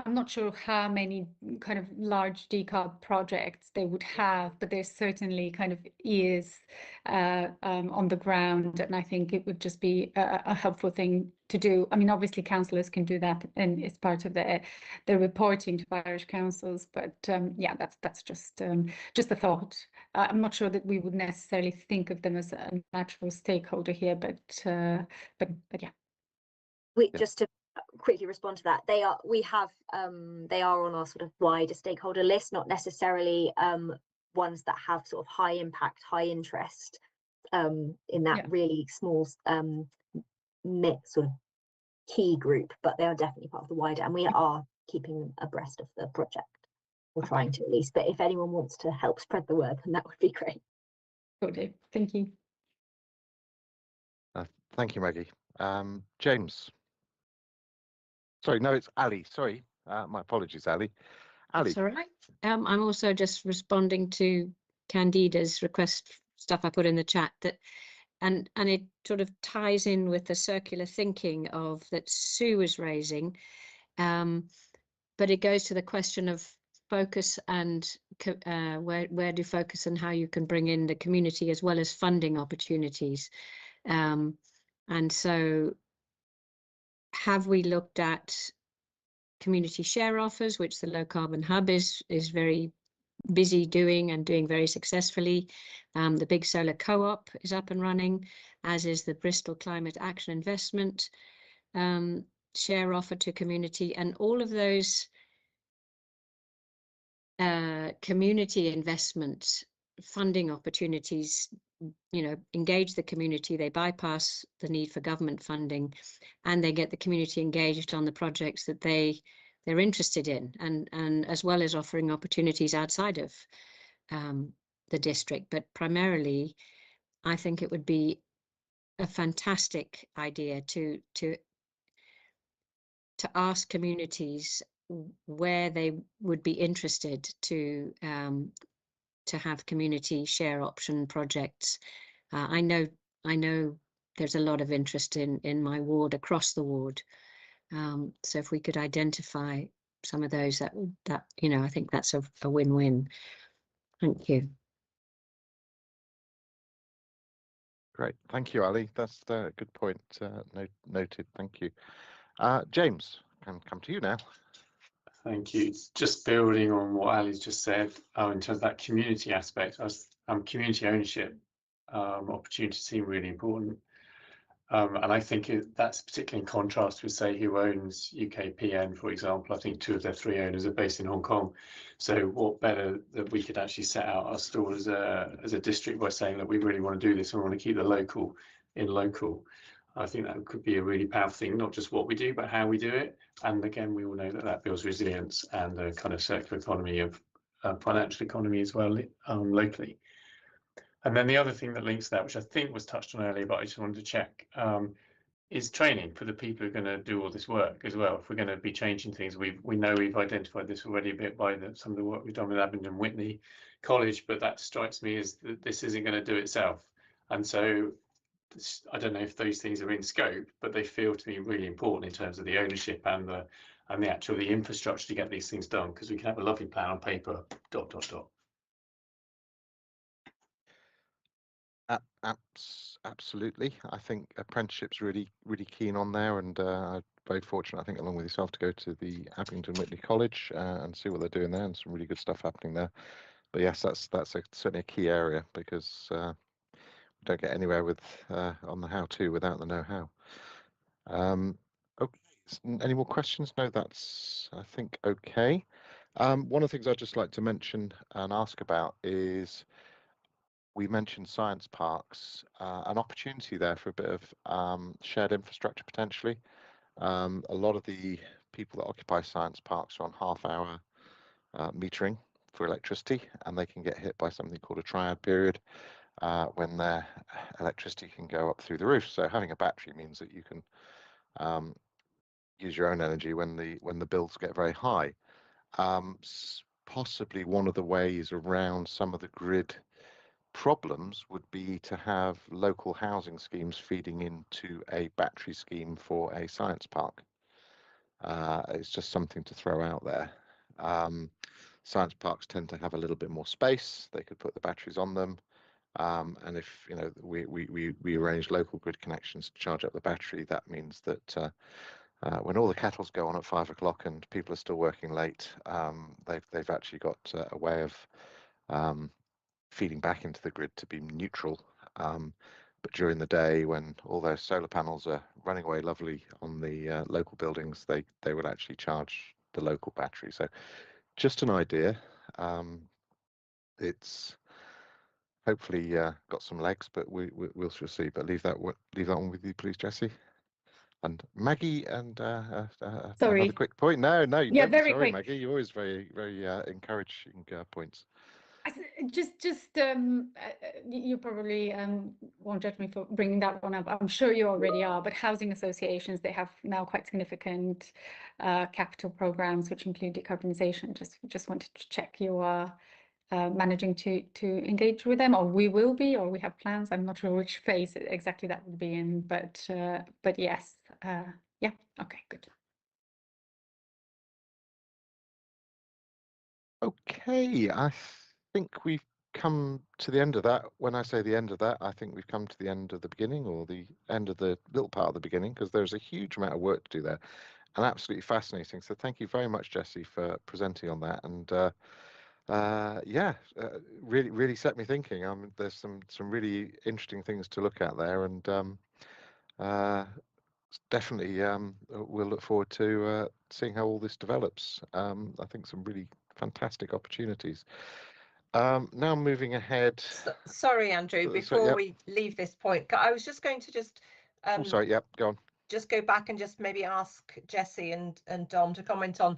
B: not sure how many kind of large decarb projects they would have, but there's certainly kind of ears on the ground, and I think it would just be a helpful thing to do. I mean, obviously councillors can do that, and it's part of their reporting to parish councils. But yeah, that's just a thought. I'm not sure that we would necessarily think of them as a natural stakeholder here, but yeah.
G: Just to quickly respond to that, they are on our sort of wider stakeholder list, not necessarily ones that have sort of high impact, high interest in that really small sort of key group, but they are definitely part of the wider, and we are keeping them abreast of the project, or trying to at least. But if anyone wants to help spread the word, then that would be great.
B: Okay, thank you.
A: Thank you, Maggie. James. Sorry, no, it's Ali. Sorry, my apologies, Ali. Ali.
F: That's all right. I'm also just responding to Candida's request, stuff I put in the chat, that and it sort of ties in with the circular thinking of that Sue was raising, but it goes to the question of focus and where do focus and how you can bring in the community as well as funding opportunities. And so have we looked at community share offers, which the Low Carbon Hub is very busy doing and doing very successfully. The Big Solar Co-op is up and running, as is the Bristol Climate Action Investment share offer to community, and all of those community investment funding opportunities, you know, engage the community, they bypass the need for government funding, and they get the community engaged on the projects that they're interested in, and as well as offering opportunities outside of the district. But primarily, I think it would be a fantastic idea to ask communities where they would be interested to have community share option projects. I know there's a lot of interest in my ward, across the ward. So if we could identify some of those, that you know, I think that's a win-win. Thank you.
A: Great, thank you, Ali. That's a good point. Noted. Thank you. James, can come to you now.
I: Thank you. Just building on what Ali's just said, in terms of that community aspect, community ownership opportunities seem really important. And I think that's particularly in contrast with, say, who owns UKPN, for example. I think 2 of their 3 owners are based in Hong Kong. So what better that we could actually set out our stall as a district by saying that we really want to do this and we want to keep the local in local. I think that could be a really powerful thing, not just what we do, but how we do it. And again, we all know that that builds resilience and a kind of circular economy of financial economy as well, locally. And then the other thing that links to that, which I think was touched on earlier, but I just wanted to check, is training for the people who are going to do all this work as well. If we're going to be changing things, we know we've identified this already a bit by some of the work we've done with Abingdon Whitney College, but that strikes me as that this isn't going to do itself. And so I don't know if those things are in scope, but they feel to me really important in terms of the ownership and the actual infrastructure to get these things done, because we can have a lovely plan on paper, ...
A: Absolutely. I think apprenticeship's really keen on there, and I'm very fortunate, I think, along with yourself, to go to the Abingdon Whitney College and see what they're doing there, and some really good stuff happening there. But yes, that's certainly a key area, because we don't get anywhere with on the how-to without the know-how. Okay, any more questions? No, that's, I think, okay. One of the things I'd just like to mention and ask about is, we mentioned science parks, an opportunity there for a bit of shared infrastructure potentially. A lot of the people that occupy science parks are on half-hour metering for electricity, and they can get hit by something called a triad period when their electricity can go up through the roof. So having a battery means that you can use your own energy when the bills get very high. Possibly one of the ways around some of the grid problems would be to have local housing schemes feeding into a battery scheme for a science park. It's just something to throw out there. Science parks tend to have a little bit more space. They could put the batteries on them, and if you know we arrange local grid connections to charge up the battery, that means that when all the kettles go on at 5 o'clock and people are still working late, they've actually got a way of feeding back into the grid to be neutral. But during the day, when all those solar panels are running away lovely on the local buildings, they will actually charge the local battery. So just an idea. It's hopefully got some legs, but we'll see. But leave that one with you, please, Jessie. And Maggie, and
B: Sorry.
A: another quick point. No, you
B: Yeah,
A: don't be
B: very
A: sorry,
B: quick.
A: Maggie. You're always very encouraging points.
B: You probably won't judge me for bringing that one up. I'm sure you already are, but housing associations, they have now quite significant capital programs which include decarbonisation. Just wanted to check you are managing to engage with them, or we will be, or we have plans. I'm not sure which phase exactly that would be in, but yes, yeah, okay, good.
A: Okay, I think we've come to the end of that. When I say the end of that, I think we've come to the end of the beginning, or the end of the little part of the beginning, because there's a huge amount of work to do there, and absolutely fascinating. So thank you very much, Jessie, for presenting on that. And yeah, really set me thinking. There's some really interesting things to look at there, and definitely we'll look forward to seeing how all this develops. I think some really fantastic opportunities. Now moving ahead.
D: Sorry, Andrew, before we leave this point, I was just going to just
A: oh, sorry, yep, go on.
D: Just go back and just maybe ask Jessie and Dom to comment on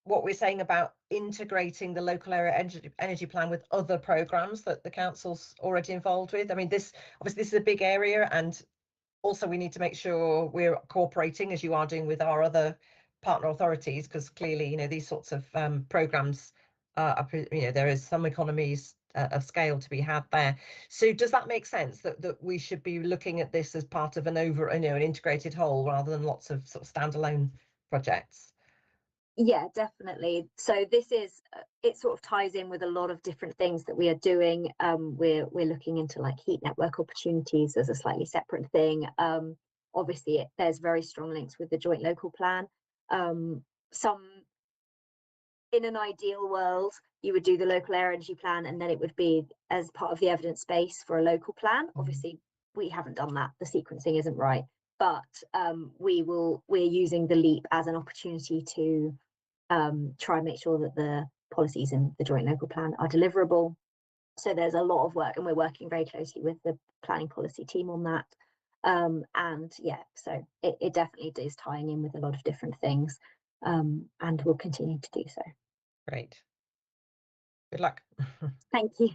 D: what we're saying about integrating the local area energy plan with other programs that the council's already involved with. I mean, obviously this is a big area, and also we need to make sure we're cooperating, as you are doing, with our other partner authorities, because clearly, you know, these sorts of programs there is some economies of scale to be had there. So does that make sense that we should be looking at this as part of an an integrated whole, rather than lots of sort of standalone projects?
G: Yeah, definitely. So this is, it sort of ties in with a lot of different things that we are doing. We're looking into like heat network opportunities as a slightly separate thing. Obviously, there's very strong links with the joint local plan. In an ideal world, you would do the local air energy plan, and then it would be as part of the evidence base for a local plan. Obviously, we haven't done that. The sequencing isn't right, but we're using the LEAP as an opportunity to try and make sure that the policies in the joint local plan are deliverable. So there's a lot of work, and we're working very closely with the planning policy team on that. And yeah, so it definitely is tying in with a lot of different things, and we'll continue to do so.
D: Great. Good luck.
G: Thank you.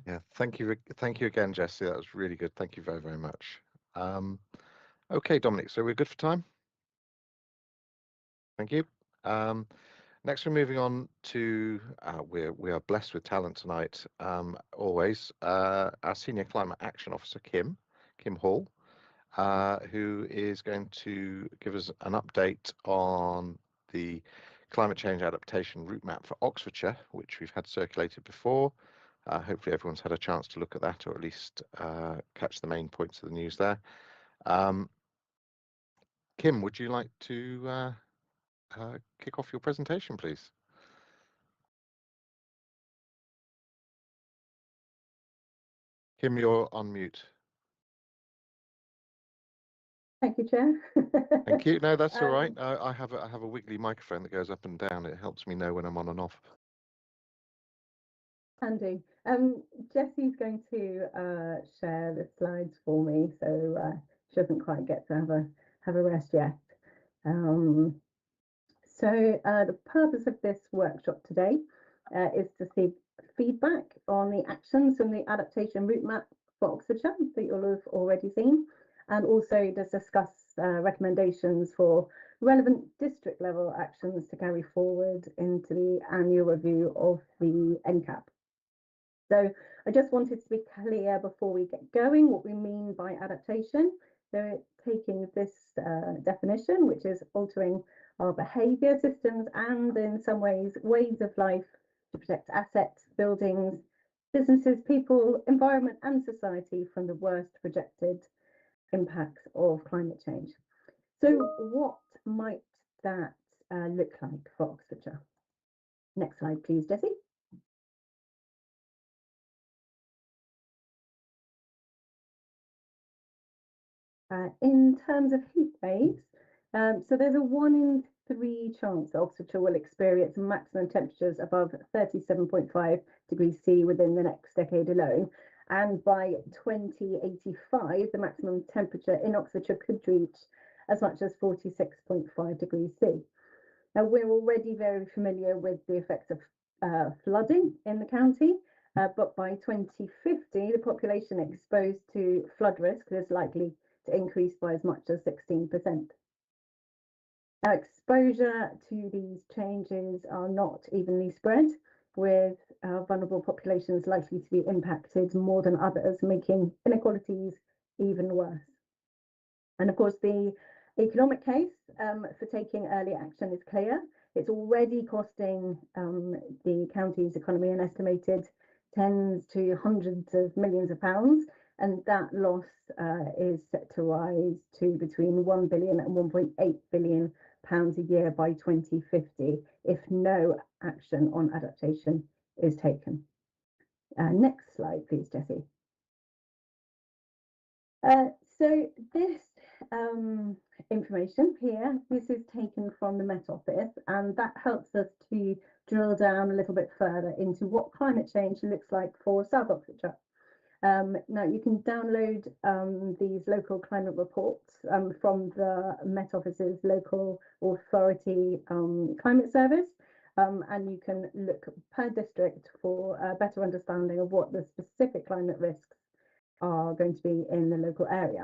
A: Yeah, thank you again, Jessie. That was really good. Thank you very much. Okay, Dominic, so we're good for time? Thank you. Next, we're moving on to, we are blessed with talent tonight, always, our Senior Climate Action Officer, Kim Hall, who is going to give us an update on the climate change adaptation route map for Oxfordshire, which we've had circulated before. Hopefully everyone's had a chance to look at that, or at least catch the main points of the news there. Kim, would you like to kick off your presentation, please? Kim, you're on mute.
K: Thank you, Chair.
A: Thank you. No, that's all right. I have a wiggly microphone that goes up and down. It helps me know when I'm on and off.
K: Andy, Jessie's going to share the slides for me, so she doesn't quite get to have a rest yet. So the purpose of this workshop today is to see feedback on the actions from the adaptation route map for Oxfordshire that you'll have already seen, and also to discuss recommendations for relevant district level actions to carry forward into the annual review of the NCAP. So I just wanted to be clear before we get going what we mean by adaptation. So taking this definition, which is altering our behaviour systems and in some ways of life to protect assets, buildings, businesses, people, environment and society from the worst projected impacts of climate change. So what might that look like for Oxfordshire? Next slide, please, Jessie. In terms of heat waves, so there's a 1 in 3 chance that Oxfordshire will experience maximum temperatures above 37.5 degrees C within the next decade alone. And by 2085, the maximum temperature in Oxfordshire could reach as much as 46.5 degrees C. Now, we're already very familiar with the effects of flooding in the county, but by 2050, the population exposed to flood risk is likely to increase by as much as 16%. Now, exposure to these changes are not evenly spread. with vulnerable populations likely to be impacted more than others, making inequalities even worse. And of course, the economic case for taking early action is clear. It's already costing the county's economy an estimated tens to hundreds of millions of pounds, and that loss is set to rise to between 1 billion and 1.8 billion pounds a year by 2050 if no action on adaptation is taken. Next slide, please, Jessie. So this information here, this is taken from the Met Office, and that helps us to drill down a little bit further into what climate change looks like for South Oxfordshire. Now you can download these local climate reports from the Met Office's local authority climate service, and you can look per district for a better understanding of what the specific climate risks are going to be in the local area.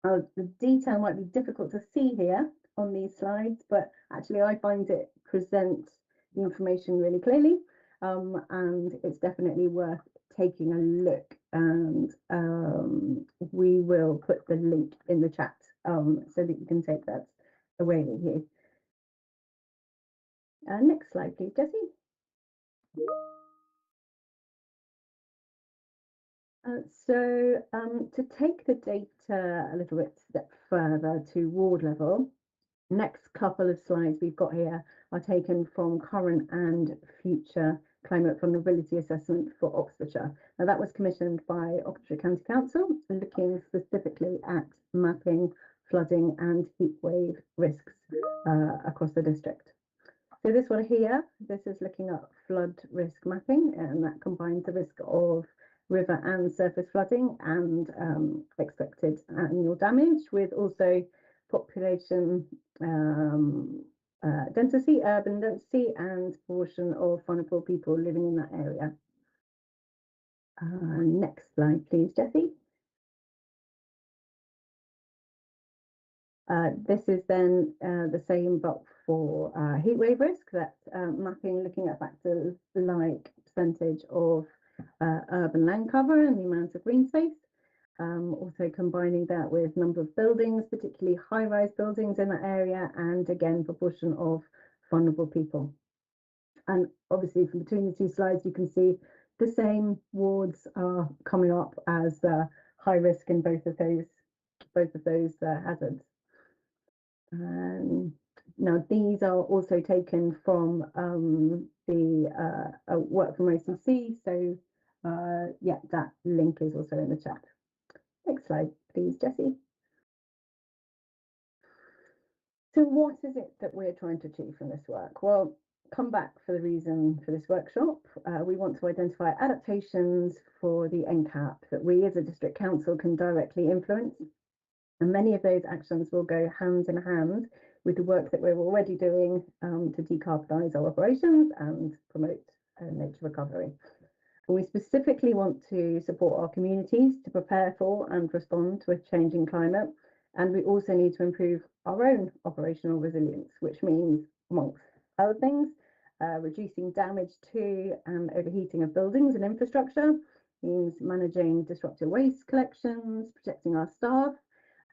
K: The detail might be difficult to see here on these slides, but actually I find it presents the information really clearly, and it's definitely worth taking a look, and we will put the link in the chat so that you can take that away with you. Next slide, please, Jessie. So to take the data a little bit step further to ward level, next couple of slides we've got here are taken from current and future climate vulnerability assessment for Oxfordshire. Now that was commissioned by Oxfordshire County Council, looking specifically at mapping flooding and heatwave risks across the district. So this one here, this is looking at flood risk mapping, and that combines the risk of river and surface flooding and expected annual damage, with also population density, urban density, and proportion of vulnerable people living in that area. Next slide, please, Jessie. This is then the same, but for heatwave risk, that mapping, looking at factors like percentage of urban land cover and the amount of green space. Also combining that with number of buildings, particularly high-rise buildings in that area, and again, proportion of vulnerable people. And obviously from between the two slides, you can see the same wards are coming up as high risk in both of those hazards. Now these are also taken from the work from OCC, so yeah, that link is also in the chat. Next slide, please, Jessie. So what is it that we're trying to achieve from this work? Well, come back for the reason for this workshop. We want to identify adaptations for the NCAP that we as a district council can directly influence. And many of those actions will go hand in hand with the work that we're already doing to decarbonise our operations and promote nature recovery. And we specifically want to support our communities to prepare for and respond to a changing climate. And we also need to improve our own operational resilience, which means, amongst other things, reducing damage to and overheating of buildings and infrastructure, means managing disruptive waste collections, protecting our staff,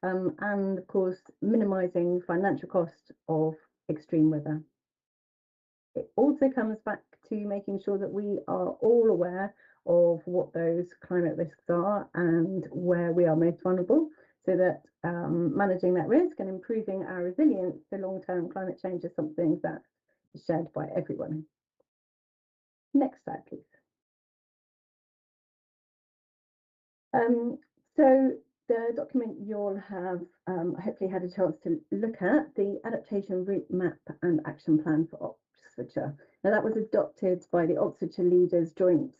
K: and of course, minimising financial cost of extreme weather. It also comes back to making sure that we are all aware of what those climate risks are and where we are most vulnerable, so that managing that risk and improving our resilience to long-term climate change is something that is shared by everyone. Next slide, please. So the document you'll have hopefully had a chance to look at, the Adaptation Route Map and Action Plan for Oxfordshire. Now that was adopted by the Oxfordshire Leaders Joint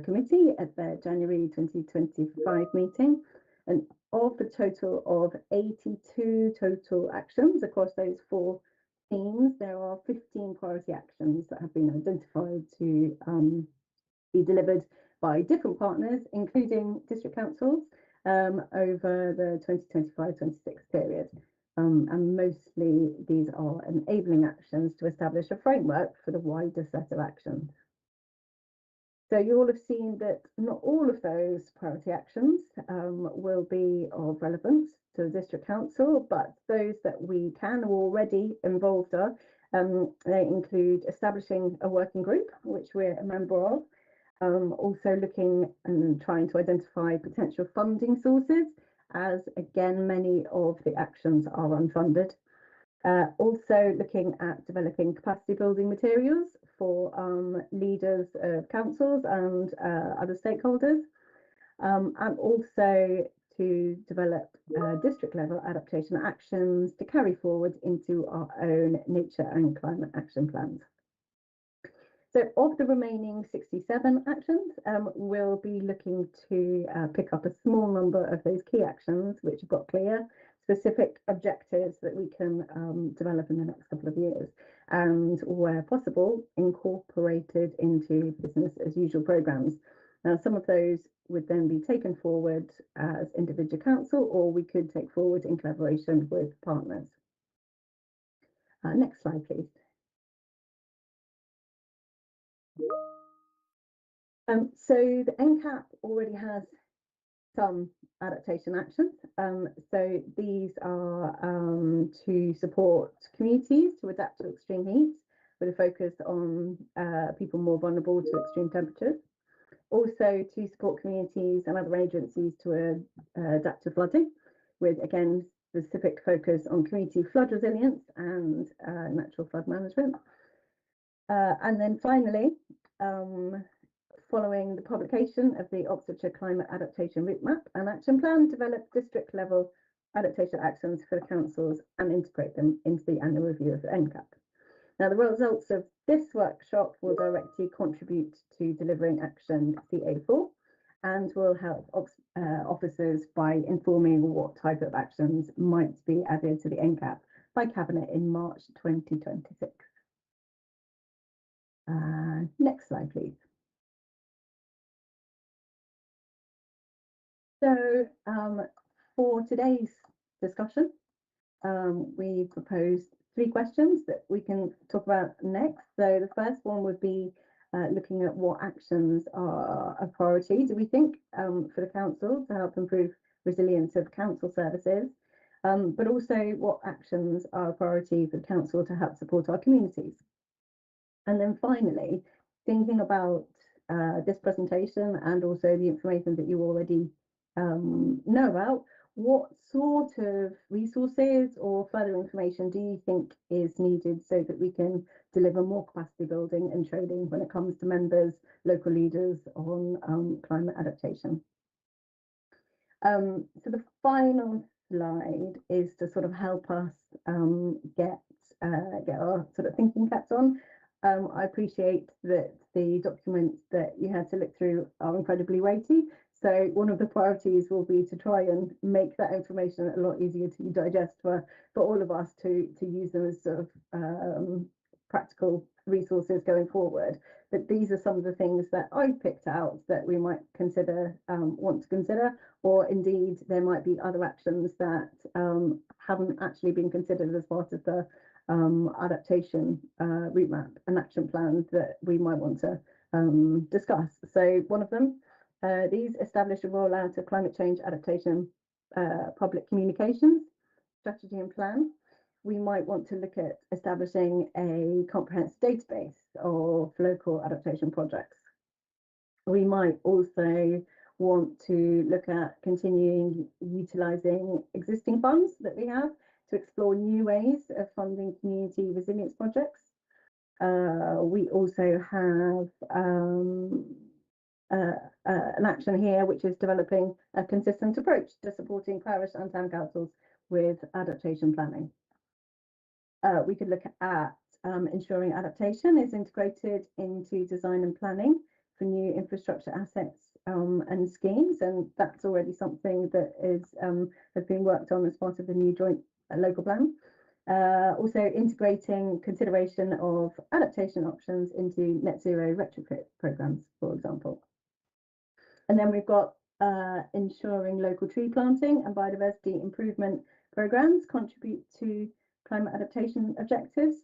K: Committee at their January 2025 meeting. And of the total of 82 total actions across those 4 themes, there are 15 priority actions that have been identified to be delivered by different partners, including district councils, over the 2025-26 period. And mostly these are enabling actions to establish a framework for the wider set of actions. So you all have seen that not all of those priority actions will be of relevance to the district council, but those that we can already involved are, they include establishing a working group, which we're a member of, also looking and trying to identify potential funding sources, as again, many of the actions are unfunded. Also looking at developing capacity building materials for leaders of councils and other stakeholders, and also to develop district level adaptation actions to carry forward into our own nature and climate action plans. So of the remaining 67 actions, we'll be looking to pick up a small number of those key actions which have got clear specific objectives that we can develop in the next couple of years, and where possible incorporated into business as usual programs. Now, some of those would then be taken forward as individual council, or we could take forward in collaboration with partners. Next slide, please. So the NCAP already has some adaptation actions. So these are to support communities to adapt to extreme heat, with a focus on people more vulnerable to extreme temperatures. Also to support communities and other agencies to adapt to flooding, with again specific focus on community flood resilience and natural flood management. And then finally, following the publication of the Oxfordshire Climate Adaptation Route Map and Action Plan, develop district level adaptation actions for the councils and integrate them into the annual review of the NCAP. Now, the results of this workshop will directly contribute to delivering action CA4 and will help officers by informing what type of actions might be added to the NCAP by Cabinet in March 2026. Next slide, please. So for today's discussion, we proposed 3 questions that we can talk about next. So the first one would be looking at what actions are a priority, do we think, for the council to help improve resilience of council services, but also what actions are a priority for the council to help support our communities. And then finally, thinking about this presentation and also the information that you already know about, what sort of resources or further information do you think is needed so that we can deliver more capacity building and training when it comes to members, local leaders on climate adaptation? So the final slide is to sort of help us get our sort of thinking caps on. I appreciate that the documents that you had to look through are incredibly weighty. So one of the priorities will be to try and make that information a lot easier to digest for all of us to use them as sort of practical resources going forward. But these are some of the things that I've picked out that we might consider, want to consider, or indeed there might be other actions that haven't actually been considered as part of the adaptation route map and action plan that we might want to discuss. So one of them, these establish a rollout of climate change adaptation public communications strategy and plan. We might want to look at establishing a comprehensive database of local adaptation projects. We might also want to look at continuing utilising existing funds that we have to explore new ways of funding community resilience projects. We also have an action here, which is developing a consistent approach to supporting parish and town councils with adaptation planning. We could look at ensuring adaptation is integrated into design and planning for new infrastructure assets and schemes, and that's already something that is has been worked on as part of the new joint local plan. Also integrating consideration of adaptation options into net zero retrofit programs, for example. And then we've got ensuring local tree planting and biodiversity improvement programs contribute to climate adaptation objectives.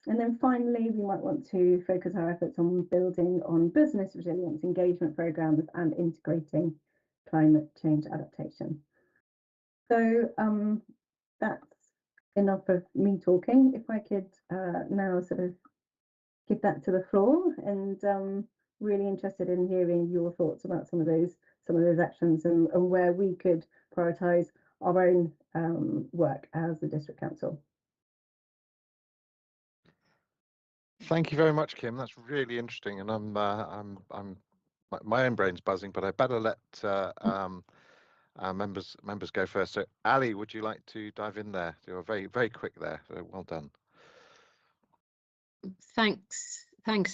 K: And then finally, we might want to focus our efforts on building on business resilience engagement programs and integrating climate change adaptation. So that's enough of me talking. If I could now sort of give that to the floor, and really interested in hearing your thoughts about some of those actions and where we could prioritise our own work as the district council.
A: Thank you very much, Kim. That's really interesting, and my own brain's buzzing, but I better let members go first. So, Ali, would you like to dive in there? You were very quick there. So well done.
F: Thanks,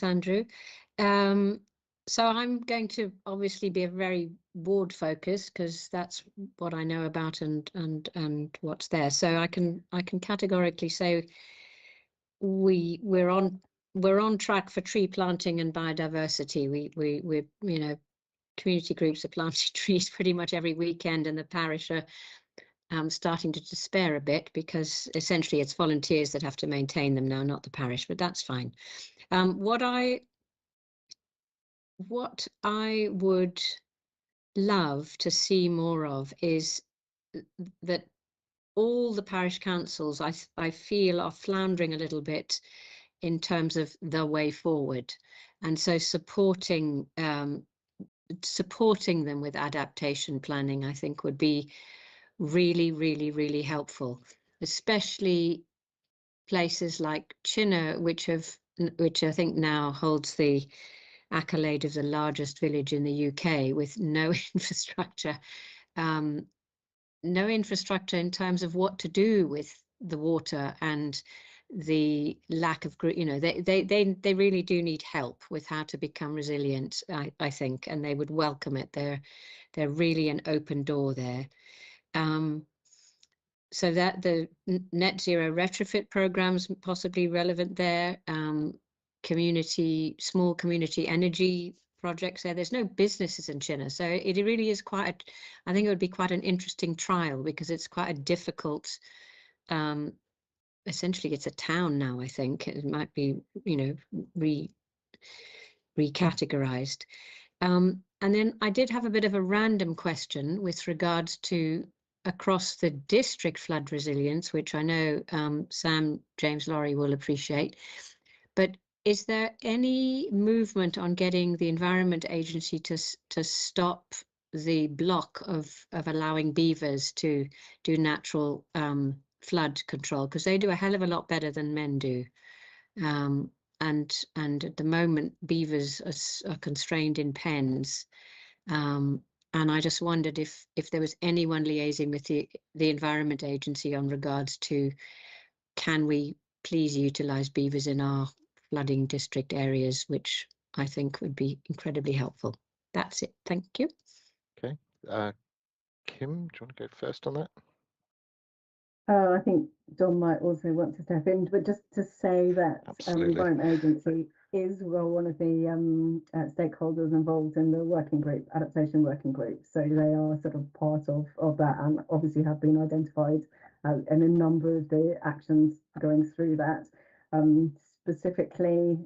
F: Andrew. So I'm going to obviously be very ward focused because that's what I know about and what's there. So I can categorically say we're on track for tree planting and biodiversity. We you know, community groups are planting trees pretty much every weekend, and the parish are starting to despair a bit because essentially it's volunteers that have to maintain them now, not the parish, but that's fine. What I would love to see more of is that all the parish councils, I feel, are floundering a little bit in terms of the way forward, and so supporting them with adaptation planning, I think, would be really helpful, especially places like Chinner, which I think now holds the accolade of the largest village in the UK with no infrastructure, no infrastructure in terms of what to do with the water and the lack of, you know, they really do need help with how to become resilient, I think, and they would welcome it. They're really an open door there. So that the net zero retrofit programs possibly relevant there. Small community energy projects there. There's no businesses in Chinner, so it really is quite I think it would be quite an interesting trial because it's quite a difficult, essentially it's a town now. I think it might be, you know, recategorized. And then I did have a bit of a random question with regards to across the district flood resilience, which I know Sam James Laurie will appreciate, but is there any movement on getting the Environment Agency to stop the block of allowing beavers to do natural flood control? Because they do a hell of a lot better than men do. And at the moment, beavers are constrained in pens. And I just wondered if there was anyone liaising with the Environment Agency on regards to, can we please utilise beavers in our flooding district areas, which I think would be incredibly helpful. That's it. Thank you.
A: Okay. Kim, do you want to go first on that?
K: I think Don might also want to step in, but just to say that the Environment Agency is one of the stakeholders involved in the working group, adaptation working group. So they are sort of part of that, and obviously have been identified in a number of the actions going through that. Specifically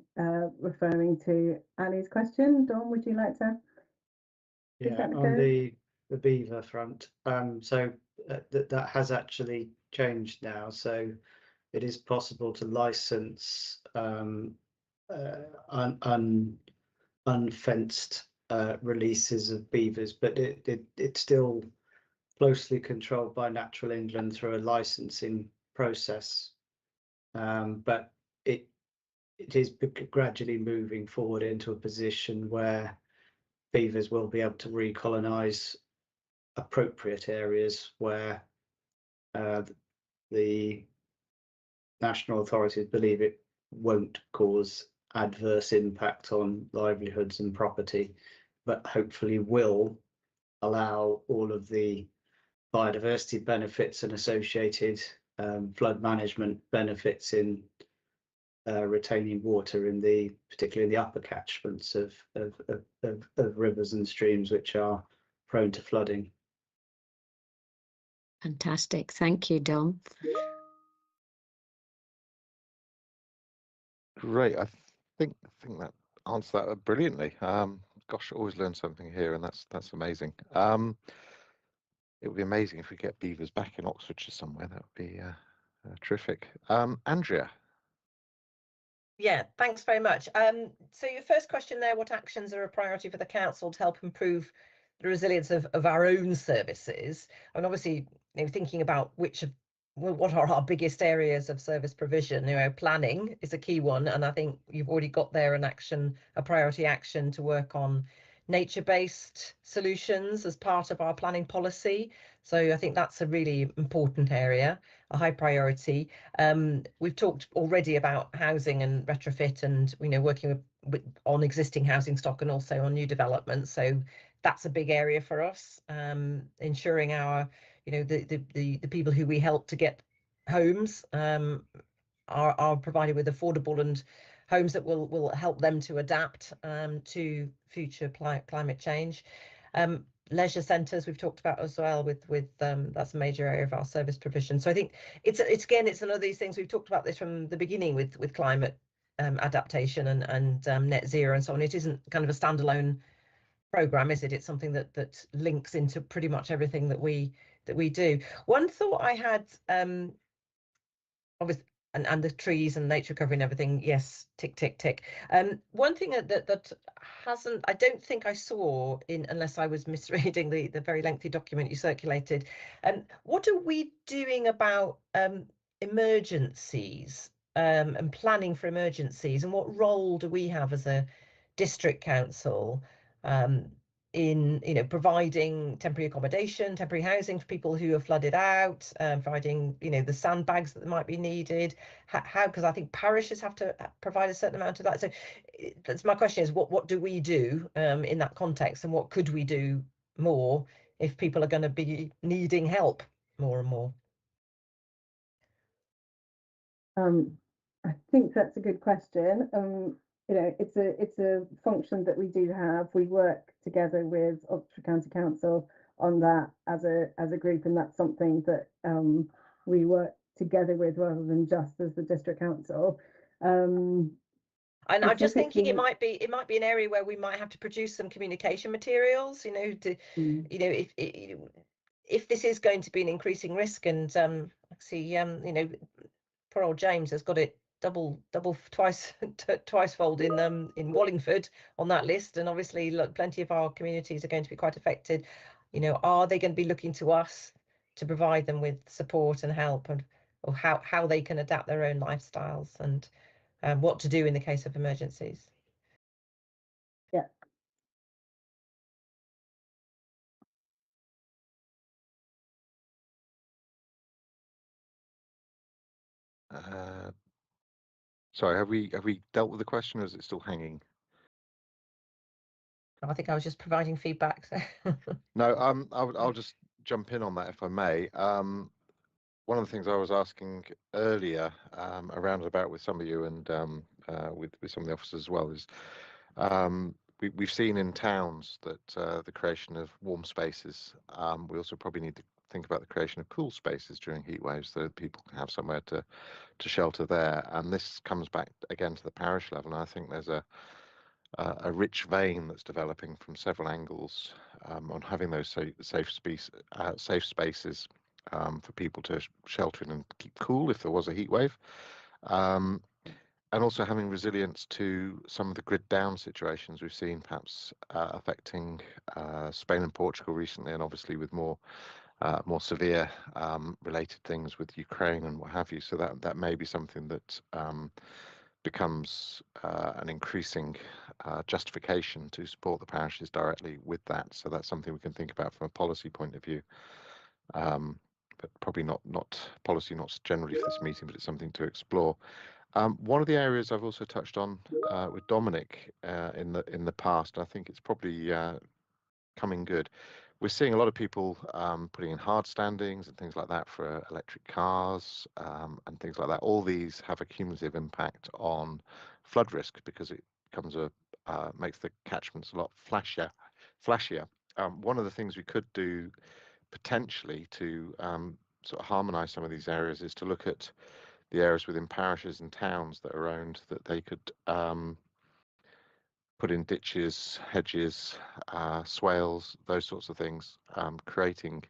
K: referring to Ali's question, Don, would you like to?
E: Yeah, on the beaver front, so that has actually changed now. So it is possible to license unfenced releases of beavers, but it's still closely controlled by Natural England through a licensing process. But it is gradually moving forward into a position where beavers will be able to recolonize appropriate areas where the national authorities believe it won't cause adverse impact on livelihoods and property, but hopefully will allow all of the biodiversity benefits and associated flood management benefits in retaining water particularly in the upper catchments of rivers and streams which are prone to flooding.
F: Fantastic. Thank you, Dom.
A: Great. I think that answered that brilliantly. Gosh, always learn something here, and that's amazing. It would be amazing if we get beavers back in Oxfordshire somewhere. That would be terrific. Andrea.
D: Yeah, thanks very much. So your first question there, what actions are a priority for the council to help improve the resilience of our own services? And obviously, thinking about what are our biggest areas of service provision, planning is a key one. And I think you've already got there a priority action to work on nature-based solutions as part of our planning policy. So I think that's a really important area, a high priority. We've talked already about housing and retrofit and working on existing housing stock and also on new developments. So that's a big area for us, ensuring our the people who we help to get homes are provided with affordable and homes that will help them to adapt to future climate change. Leisure centres we've talked about as well with that's a major area of our service provision. So I think it's another of these things. We've talked about this from the beginning with climate adaptation and net zero and so on. It isn't kind of a standalone program, is it? It's something that links into pretty much everything that we do. One thought I had, obviously, and the trees and nature recovery and everything, yes, tick tick tick. One thing that hasn't, I don't think I saw unless I was misreading the very lengthy document you circulated. What are we doing about emergencies and planning for emergencies, and what role do we have as a district council in providing temporary accommodation, temporary housing for people who are flooded out, providing the sandbags that might be needed? How, because I think parishes have to provide a certain amount of that. So that's my question: is what do we do in that context, and what could we do more if people are going to be needing help more and more?
K: I think that's a good question. It's a function that we do have. We work together with Oxford County Council on that as a group, and that's something that we work together with rather than just as the district council.
D: And I'm just thinking it might be an area where we might have to produce some communication materials, if this is going to be an increasing risk. And poor old James has got it twice fold in Wallingford on that list, and obviously look, plenty of our communities are going to be quite affected. Are they going to be looking to us to provide them with support and help, or how they can adapt their own lifestyles, and what to do in the case of emergencies?
K: Yeah.
A: Sorry, have we dealt with the question, or is it still hanging?
D: I think I was just providing feedback. So.
A: No, I'll just jump in on that if I may. One of the things I was asking earlier, around about with some of you and with some of the officers as well, is we've seen in towns that the creation of warm spaces. We also probably need to think about the creation of cool spaces during heat waves, so that people can have somewhere to shelter there. And this comes back again to the parish level. And I think there's a rich vein that's developing from several angles on having those safe spaces for people to shelter in and keep cool if there was a heat wave, and also having resilience to some of the grid down situations we've seen, perhaps affecting Spain and Portugal recently, and obviously with more severe related things with Ukraine and what have you. So that may be something that becomes an increasing justification to support the parishes directly with that. So that's something we can think about from a policy point of view, but probably not policy, not generally for this meeting, but it's something to explore. One of the areas I've also touched on with Dominic in the past, I think it's probably coming good. We're seeing a lot of people putting in hard standings and things like that for electric cars and things like that. All these have a cumulative impact on flood risk because it becomes makes the catchments a lot flashier. One of the things we could do potentially to sort of harmonise some of these areas is to look at the areas within parishes and towns that are owned, that they could put in ditches, hedges, swales, those sorts of things, creating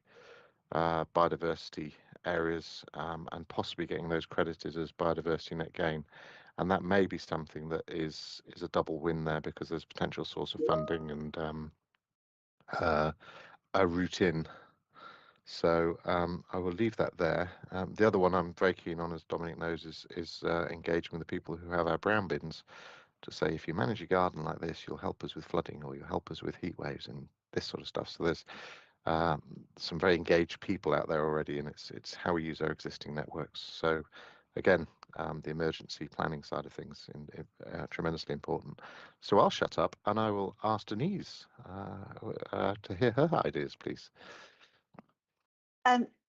A: biodiversity areas, and possibly getting those credited as biodiversity net gain. And that may be something that is a double win there, because there's potential source of funding and a route in. So I will leave that there. The other one I'm very keen on, as Dominic knows, is engaging with the people who have our brown bins, to say, if you manage your garden like this, you'll help us with flooding, or you'll help us with heat waves and this sort of stuff. So there's some very engaged people out there already, and it's how we use our existing networks. So again, the emergency planning side of things tremendously important. So I'll shut up and I will ask Denise to hear her ideas, please.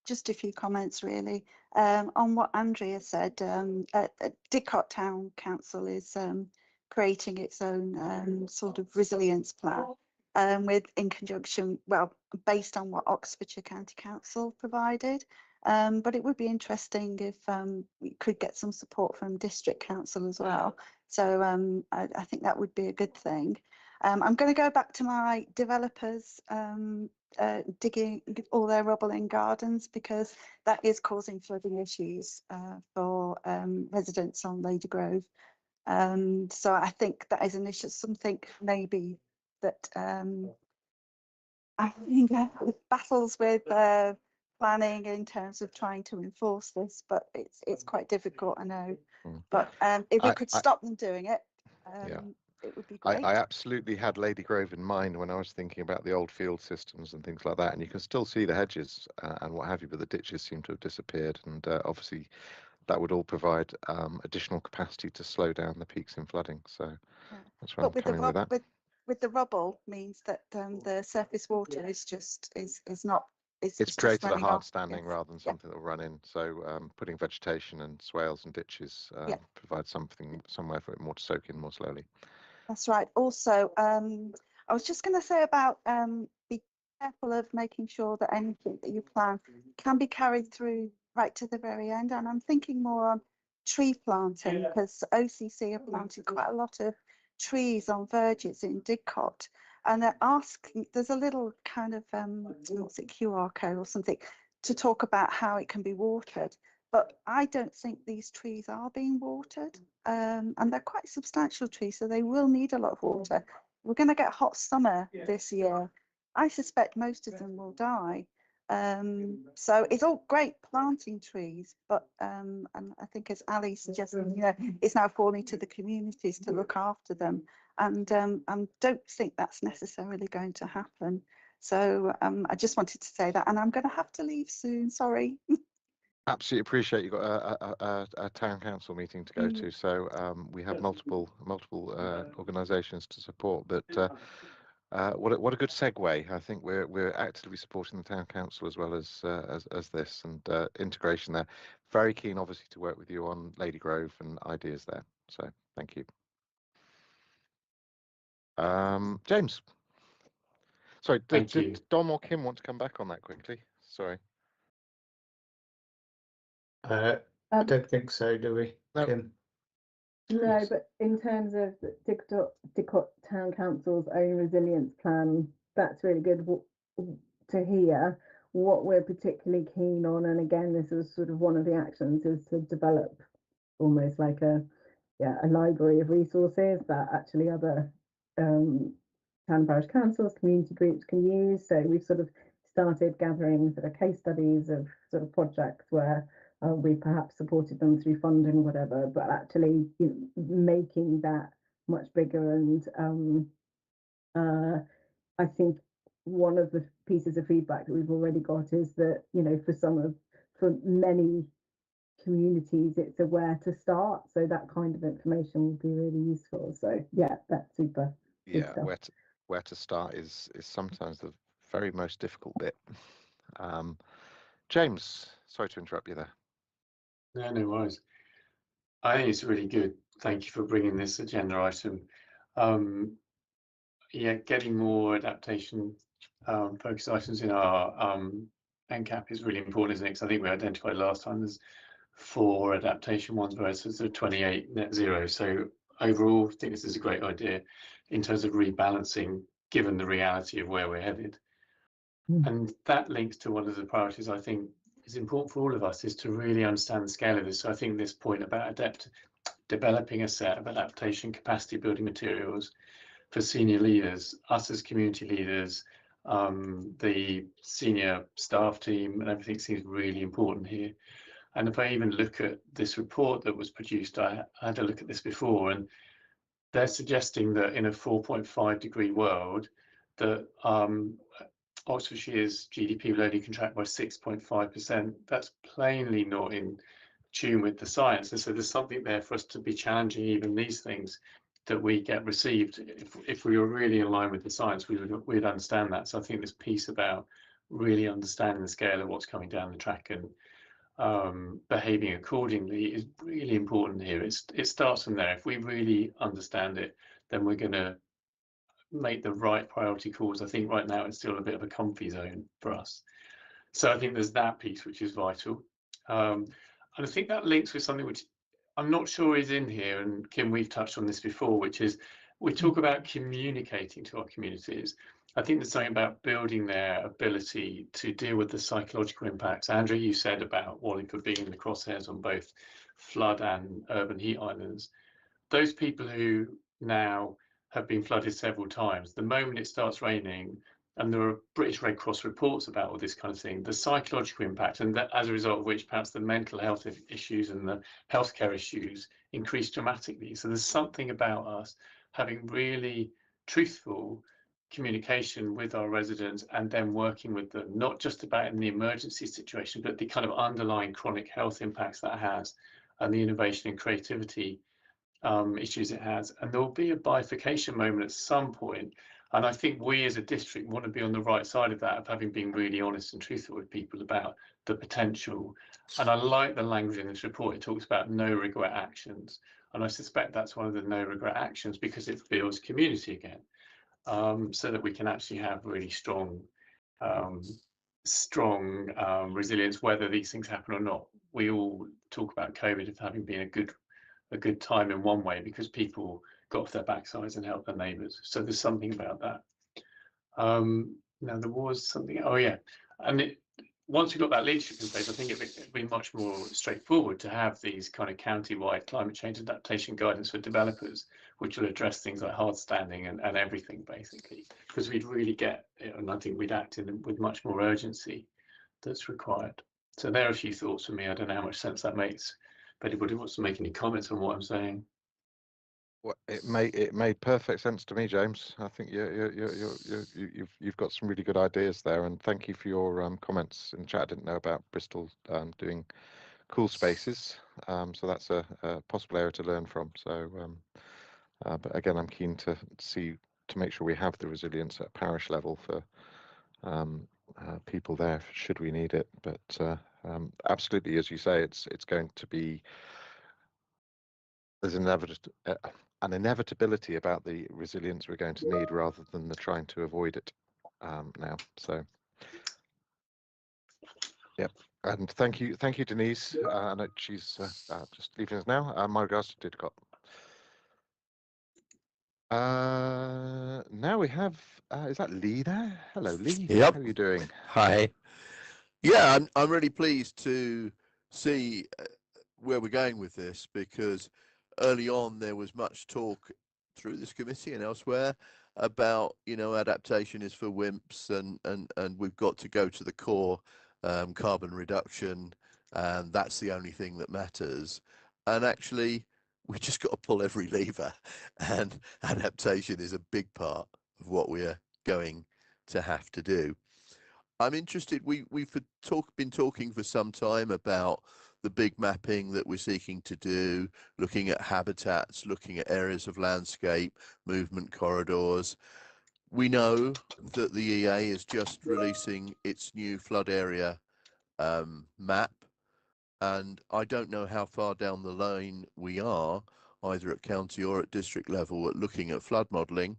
H: Just a few comments really on what Andrea said. Didcot Town Council is creating its own sort of resilience plan in conjunction, well, based on what Oxfordshire County Council provided. But it would be interesting if we could get some support from District Council as well. So I think that would be a good thing. I'm going to go back to my developers digging all their rubble in gardens, because that is causing flooding issues for residents on Lady Grove. So I think that is an issue, something maybe that I think battles with planning in terms of trying to enforce this, but it's quite difficult, I know. But if we could stop them doing it, it would be great.
A: I absolutely had Lady Grove in mind when I was thinking about the old field systems and things like that, and you can still see the hedges and what have you, but the ditches seem to have disappeared, and obviously that would all provide additional capacity to slow down the peaks in flooding. So that's where I'm coming with that.
H: With the rubble means that the surface water is just is not.
A: It's created a hard standing rather than something that will run in. So putting vegetation and swales and ditches provides somewhere for it more to soak in more slowly.
H: That's right. Also, I was just going to say about be careful of making sure that anything that you plan can be carried through right to the very end. And I'm thinking more on tree planting, because OCC have planted quite a lot of trees on verges in Didcot, and they're asking, there's a little kind of what's it, QR code or something to talk about how it can be watered, but I don't think these trees are being watered, and they're quite substantial trees, so they will need a lot of water. We're going to get a hot summer this year. I suspect most of them will die. So it's all great planting trees, but and I think, as Ali suggested, it's now falling to the communities to look after them, and don't think that's necessarily going to happen. So I just wanted to say that, and I'm going to have to leave soon. Sorry.
A: Absolutely appreciate you've got a town council meeting to go to, so we have multiple organisations to support, but. What a good segue. I think we're actively supporting the town council as well as this, and integration there. Very keen, obviously, to work with you on Lady Grove and ideas there. So thank you. James. Sorry, did Dom or Kim want to come back on that quickly? Sorry.
E: I don't think so, do we,
A: no.
E: Kim?
K: No, but in terms of Didcot Town Council's own resilience plan, that's really good to hear. What we're particularly keen on, and again, this is sort of one of the actions, is to develop almost like a library of resources that actually other town and parish councils, community groups can use. So we've sort of started gathering sort of case studies of sort of projects where we perhaps supported them through funding, whatever, but actually making that much bigger. And I think one of the pieces of feedback that we've already got is that, for many communities, it's where to start. So that kind of information would be really useful. So yeah, that's super.
A: Yeah, where to start is sometimes the very most difficult bit. James, sorry to interrupt you there.
I: No worries. I think it's really good. Thank you for bringing this agenda item. Getting more adaptation focused items in our NCAP is really important, isn't it? Because I think we identified last time there's 4 adaptation ones versus the 28 net zero. So overall, I think this is a great idea in terms of rebalancing, given the reality of where we're headed. And that links to one of the priorities I think is important for all of us, is to really understand the scale of this. So I think this point about developing a set of adaptation capacity building materials for senior leaders, us as community leaders, the senior staff team and everything seems really important here. And if I even look at this report that was produced, I had a look at this before, and they're suggesting that in a 4.5 degree world, that Oxfordshire's GDP will only contract by 6.5%. That's plainly not in tune with the science. And so there's something there for us to be challenging even these things that we get received. If we were really in line with the science, we'd understand that. So I think this piece about really understanding the scale of what's coming down the track and behaving accordingly is really important here. It starts from there. If we really understand it, then we're going to make the right priority calls. I think right now it's still a bit of a comfy zone for us. So I think there's that piece which is vital. And I think that links with something which I'm not sure is in here, and Kim, we've touched on this before, which is we talk about communicating to our communities. I think there's something about building their ability to deal with the psychological impacts. Andrew, you said about Wallingford being in the crosshairs on both flood and urban heat islands. Those people who now have been flooded several times, the moment it starts raining, and there are British Red Cross reports about all this kind of thing, the psychological impact, and that as a result of which perhaps the mental health issues and the healthcare issues increase dramatically. So there's something about us having really truthful communication with our residents and then working with them, not just about in the emergency situation, but the kind of underlying chronic health impacts that has and the innovation and creativity issues it has. And there will be a bifurcation moment at some point. And I think we as a district want to be on the right side of that, of having been really honest and truthful with people about the potential. And I like the language in this report. It talks about no regret actions. And I suspect that's one of the no regret actions because it builds community again, so that we can actually have really strong resilience, whether these things happen or not. We all talk about COVID as having been a good time in one way because people got off their backsides and helped their neighbours. So there's something about that. Now there was something, oh yeah, and once we got that leadership in place, I think it'd be much more straightforward to have these kind of county-wide climate change adaptation guidance for developers, which will address things like hard standing and everything basically, because we'd really get it, and I think we'd act with much more urgency that's required. So there are a few thoughts for me. I don't know how much sense that makes. If anybody wants to make any comments on what I'm saying.
A: Well, it made perfect sense to me, James. I think you've got some really good ideas there, and thank you for your comments in the chat. I didn't know about Bristol doing cool spaces, so that's a possible area to learn from. So, but again, I'm keen to make sure we have the resilience at parish level for people there should we need it. But absolutely, as you say, it's going to be. There's an inevitability about the resilience we're going to need rather than the trying to avoid it now. So, yep. And thank you, Denise. I know she's just leaving us now. My regards to Didcot. Now we have, is that Lee there? Hello, Lee.
L: Yep.
A: How are you doing?
L: Hi. Yeah, I'm really pleased to see where we're going with this, because early on there was much talk through this committee and elsewhere about, you know, adaptation is for wimps and we've got to go to the core, carbon reduction, and that's the only thing that matters. And actually we just got to pull every lever, and adaptation is a big part of what we're going to have to do. I'm interested, we've been talking for some time about the big mapping that we're seeking to do, looking at habitats, looking at areas of landscape, movement corridors. We know that the EA is just releasing its new flood area map, and I don't know how far down the line we are, either at county or at district level, at looking at flood modelling,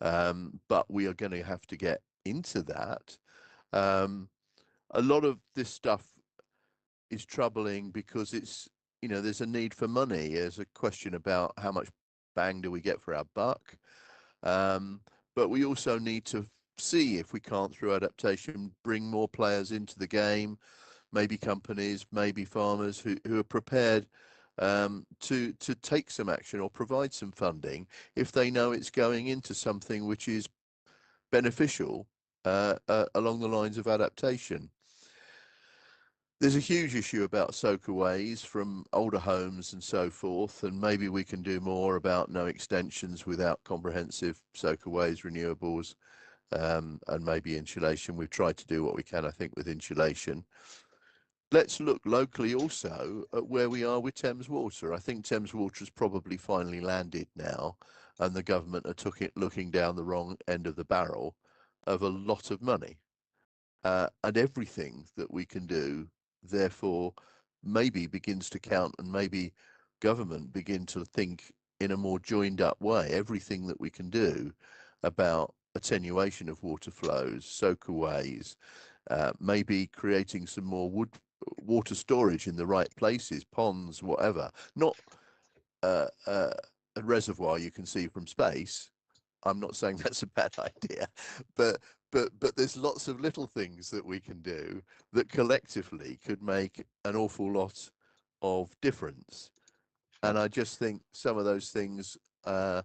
L: but we are going to have to get into that. A lot of this stuff is troubling because it's, you know, there's a need for money. There's a question about how much bang do we get for our buck. But we also need to see if we can't, through adaptation, bring more players into the game, maybe companies, maybe farmers who are prepared to take some action or provide some funding if they know it's going into something which is beneficial along the lines of adaptation. There's a huge issue about soakaways from older homes and so forth, and maybe we can do more about no extensions without comprehensive soakaways, renewables, and maybe insulation. We've tried to do what we can, I think, with insulation. Let's look locally also at where we are with Thames Water. I think Thames Water has probably finally landed now, and the government are looking down the wrong end of the barrel of a lot of money. And everything that we can do, therefore, maybe begins to count, and maybe government begin to think in a more joined up way. Everything that we can do about attenuation of water flows, soakaways, maybe creating some more water storage in the right places, ponds, whatever. Not a reservoir you can see from space. I'm not saying that's a bad idea, but there's lots of little things that we can do that collectively could make an awful lot of difference. And I just think some of those things are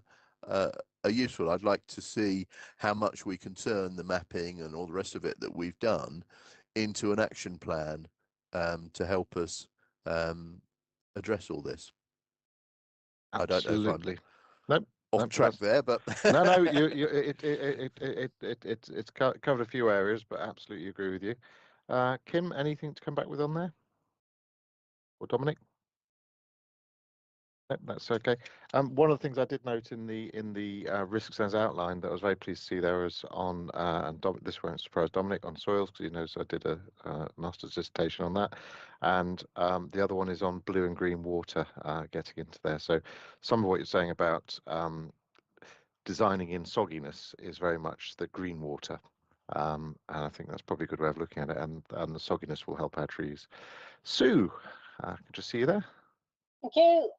L: useful. I'd like to see how much we can turn the mapping and all the rest of it that we've done into an action plan to help us address all this.
A: Absolutely.
L: I don't know if
A: Nope.
L: off track there, but
A: no, it's covered a few areas, but absolutely agree with you. Kim, anything to come back with on there, or Dominic? Nope, that's okay. One of the things I did note in the risk zones outline that I was very pleased to see there was on, and this won't surprise Dominic, on soils, because he knows I did a master's dissertation on that, and the other one is on blue and green water, getting into there. So some of what you're saying about designing in sogginess is very much the green water, and I think that's probably a good way of looking at it, and the sogginess will help our trees. Sue, good to see you there.
J: Thank you.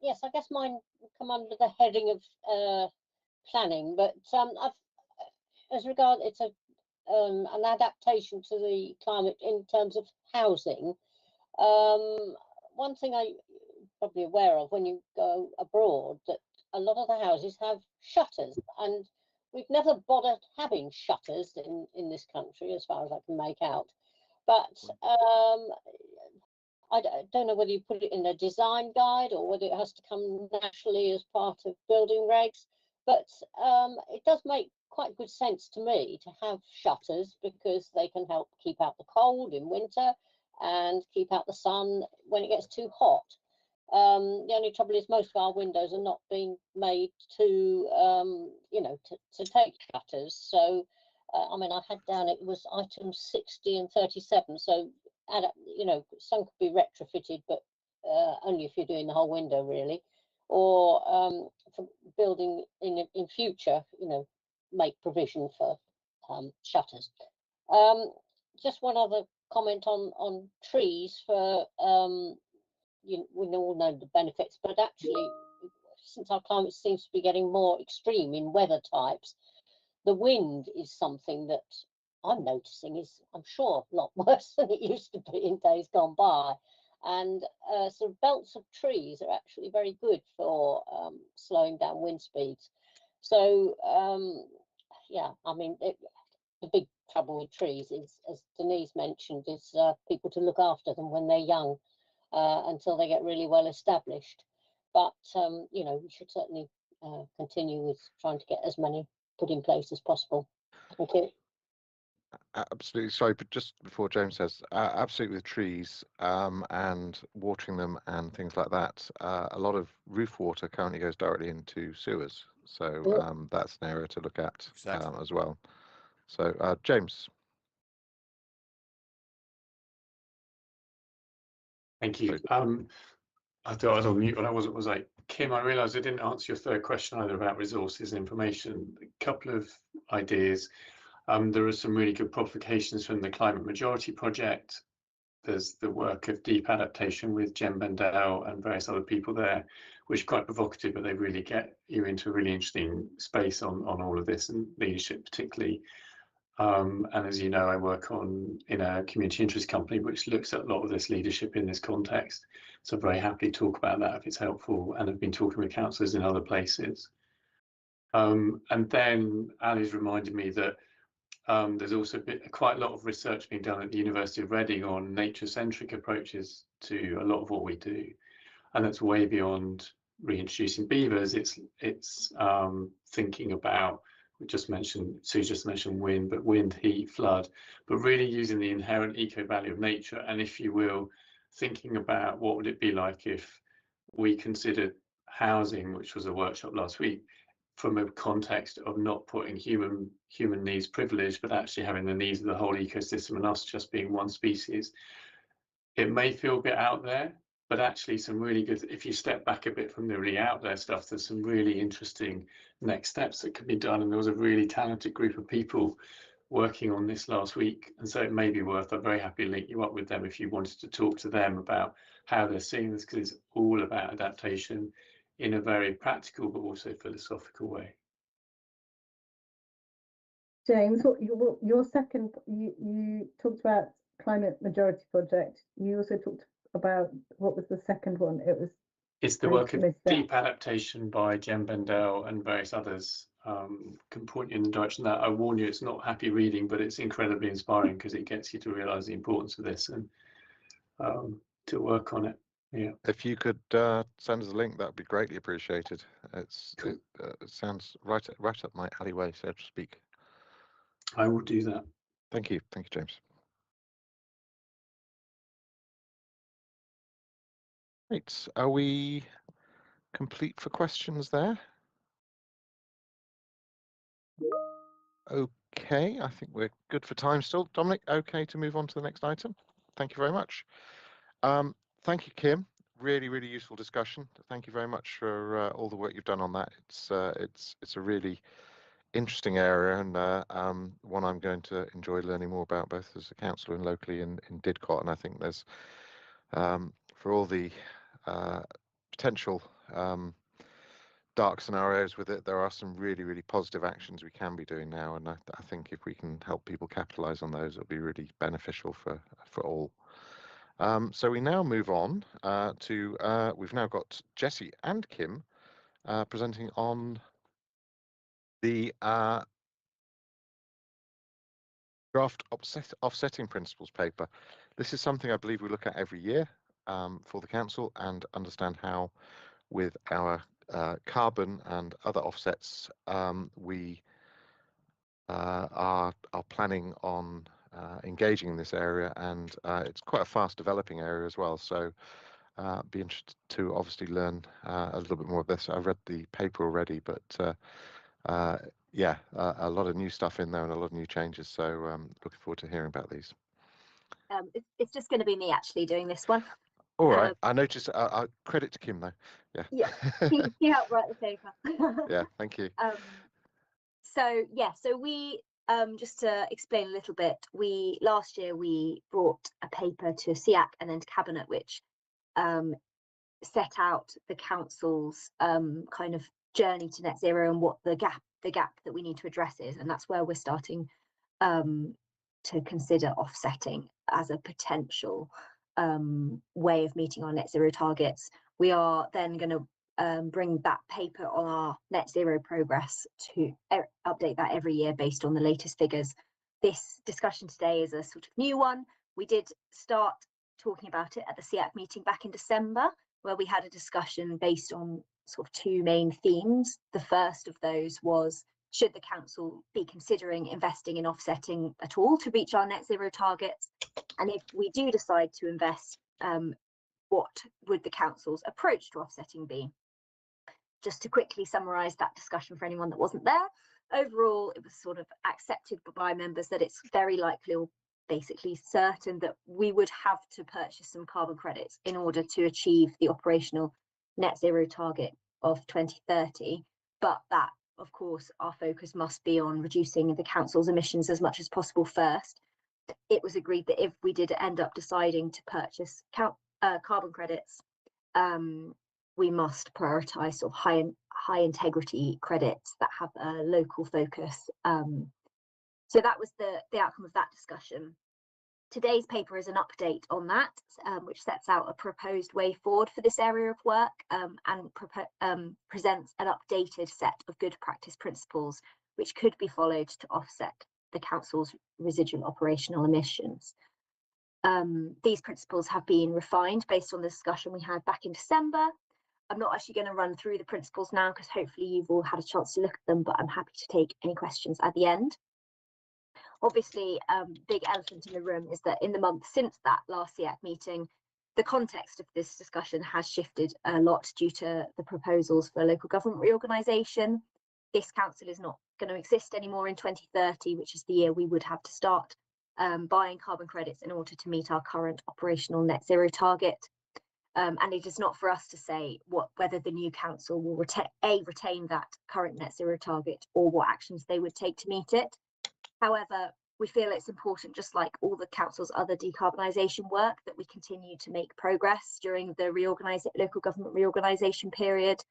J: Yes, I guess mine come under the heading of planning, but as regard it's an adaptation to the climate in terms of housing. One thing I'm probably aware of when you go abroad, that a lot of the houses have shutters, and we've never bothered having shutters in this country, as far as I can make out. But I don't know whether you put it in a design guide or whether it has to come naturally as part of building regs, but it does make quite good sense to me to have shutters, because they can help keep out the cold in winter and keep out the sun when it gets too hot. The only trouble is most of our windows are not being made to, you know, to take shutters. So, I mean, I had down, it was items 60 and 37. So, you know, some could be retrofitted, but only if you're doing the whole window, really. Or for building in future, you know, make provision for shutters. Just one other comment on trees for we all know the benefits, but actually, since our climate seems to be getting more extreme in weather types, the wind is something that I'm noticing is, I'm sure, a lot worse than it used to be in days gone by. And sort of belts of trees are actually very good for slowing down wind speeds. So, yeah, I mean, the big trouble with trees is, as Denise mentioned, is people to look after them when they're young. Until they get really well established. But, you know, we should certainly continue with trying to get as many put in place as possible. Thank you.
A: Absolutely. Sorry, but just before James says, absolutely with trees and watering them and things like that, a lot of roof water currently goes directly into sewers. So that's an area to look at as well. So, James.
I: Thank you. I thought I was on mute when I wasn't. Was like, Kim, I realised I didn't answer your third question either about resources and information. A couple of ideas. There are some really good provocations from the Climate Majority Project there's the work of deep adaptation with Jem Bendell and various other people there, which are quite provocative, but they really get you into a really interesting space on all of this, and leadership particularly. And as you know, I work in a community interest company which looks at a lot of this leadership in this context. So I'm very happy to talk about that if it's helpful, and I've been talking with councillors in other places. And then Ali's reminded me that there's also quite a lot of research being done at the University of Reading on nature-centric approaches to a lot of what we do, and that's way beyond reintroducing beavers. It's thinking about, Sue just mentioned wind, but wind, heat, flood, but really using the inherent eco-value of nature, and if you will, thinking about what would it be like if we considered housing, which was a workshop last week, from a context of not putting human needs privilege, but actually having the needs of the whole ecosystem and us just being one species. It may feel a bit out there, but actually some really good, if you step back a bit from the really out there stuff, there's some really interesting next steps that could be done. And there was a really talented group of people working on this last week. And so it may be worth, I'm very happy to link you up with them if you wanted to talk to them about how they're seeing this, because it's all about adaptation in a very practical but also philosophical way.
K: James, your second, you talked about climate majority project. You also talked about, what was the second one?
I: It's the work of deep adaptation by Jem Bendell and various others. Can point you in the direction that I warn you, it's not happy reading, but it's incredibly inspiring because it gets you to realise the importance of this and to work on it. Yeah.
A: If you could send us a link, that would be greatly appreciated. Cool. It sounds right up my alleyway, so to speak.
I: I will do that.
A: Thank you, James. Right, are we complete for questions there? Okay, I think we're good for time still. Dominic, okay to move on to the next item? Thank you very much. Thank you, Kim. Really useful discussion. Thank you very much for all the work you've done on that. It's a really interesting area, and one I'm going to enjoy learning more about, both as a councillor and locally in Didcot. And I think there's for all the potential dark scenarios with it, there are some really positive actions we can be doing now, and I think if we can help people capitalise on those, it'll be really beneficial for all. So we now move on to we've now got Jessie and Kim presenting on the draft offsetting principles paper. This is something I believe we look at every year for the council, and understand how with our carbon and other offsets we are planning on engaging in this area, and it's quite a fast developing area as well, so be interested to obviously learn a little bit more of this. I've read the paper already, but yeah, a lot of new stuff in there and a lot of new changes, so looking forward to hearing about these.
G: It's just going to be me actually doing this one.
A: All right, I noticed. Credit to Kim though. Yeah.
G: He helped write the paper.
A: Yeah, thank you.
G: So we just to explain a little bit, last year we brought a paper to CEEAC and then to Cabinet, which set out the council's kind of journey to net zero and what the gap that we need to address is, and that's where we're starting to consider offsetting as a potential way of meeting our net zero targets. We are then going to bring that paper on our net zero progress to update that every year based on the latest figures. This discussion today is a sort of new one. We did start talking about it at the CEEAC meeting back in December, where we had a discussion based on sort of two main themes. The first of those was, should the council be considering investing in offsetting at all to reach our net zero targets? And if we do decide to invest, what would the council's approach to offsetting be? Just to quickly summarise that discussion for anyone that wasn't there, overall it was sort of accepted by members that it's very likely, or basically certain, that we would have to purchase some carbon credits in order to achieve the operational net zero target of 2030, but that of course our focus must be on reducing the council's emissions as much as possible first. it was agreed that if we did end up deciding to purchase carbon credits, we must prioritise sort of high integrity credits that have a local focus. So that was the outcome of that discussion. Today's paper is an update on that, which sets out a proposed way forward for this area of work, and presents an updated set of good practice principles which could be followed to offset the council's residual operational emissions. These principles have been refined based on the discussion we had back in December. I'm not actually going to run through the principles now because hopefully you've all had a chance to look at them, but I'm happy to take any questions at the end. Obviously, big elephant in the room is that in the month since that last CEEAC meeting, the context of this discussion has shifted a lot due to the proposals for local government reorganisation. This council is not going to exist anymore in 2030, which is the year we would have to start buying carbon credits in order to meet our current operational net zero target. And it is not for us to say whether the new council will retain that current net zero target or what actions they would take to meet it. However, we feel it's important, just like all the council's other decarbonisation work, that we continue to make progress during the local government reorganisation period.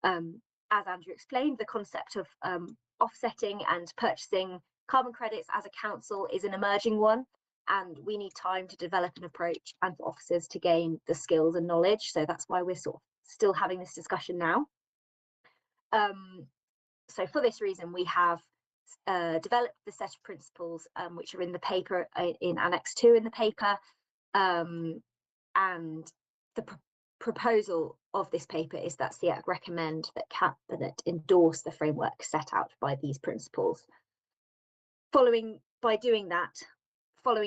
G: As Andrew explained, the concept of offsetting and purchasing carbon credits as a council is an emerging one, and we need time to develop an approach and for officers to gain the skills and knowledge. So that's why we're sort of still having this discussion now. So for this reason, we have developed the set of principles which are in the paper, in Annex 2 in the paper, and the proposal of this paper is that CEEAC recommend that Cabinet endorse the framework set out by these principles. Following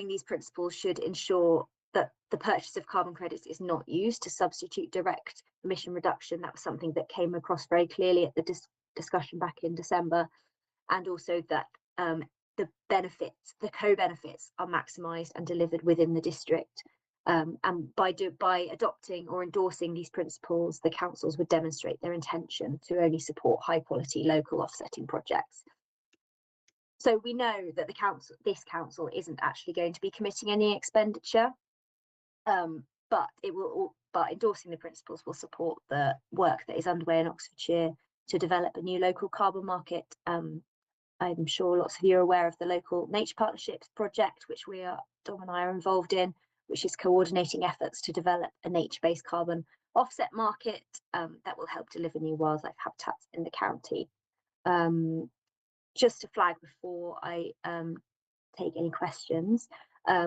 G: these principles should ensure that the purchase of carbon credits is not used to substitute direct emission reduction. That was something that came across very clearly at the discussion back in December, and also that the co-benefits are maximised and delivered within the district. And by adopting or endorsing these principles, the councils would demonstrate their intention to only support high quality local offsetting projects. So we know that this council isn't actually going to be committing any expenditure, but endorsing the principles will support the work that is underway in Oxfordshire to develop a new local carbon market. I'm sure lots of you are aware of the local nature partnerships project, which Dom and I are involved in, which is coordinating efforts to develop a nature-based carbon offset market that will help deliver new wildlife habitats in the county. Just to flag before I take any questions,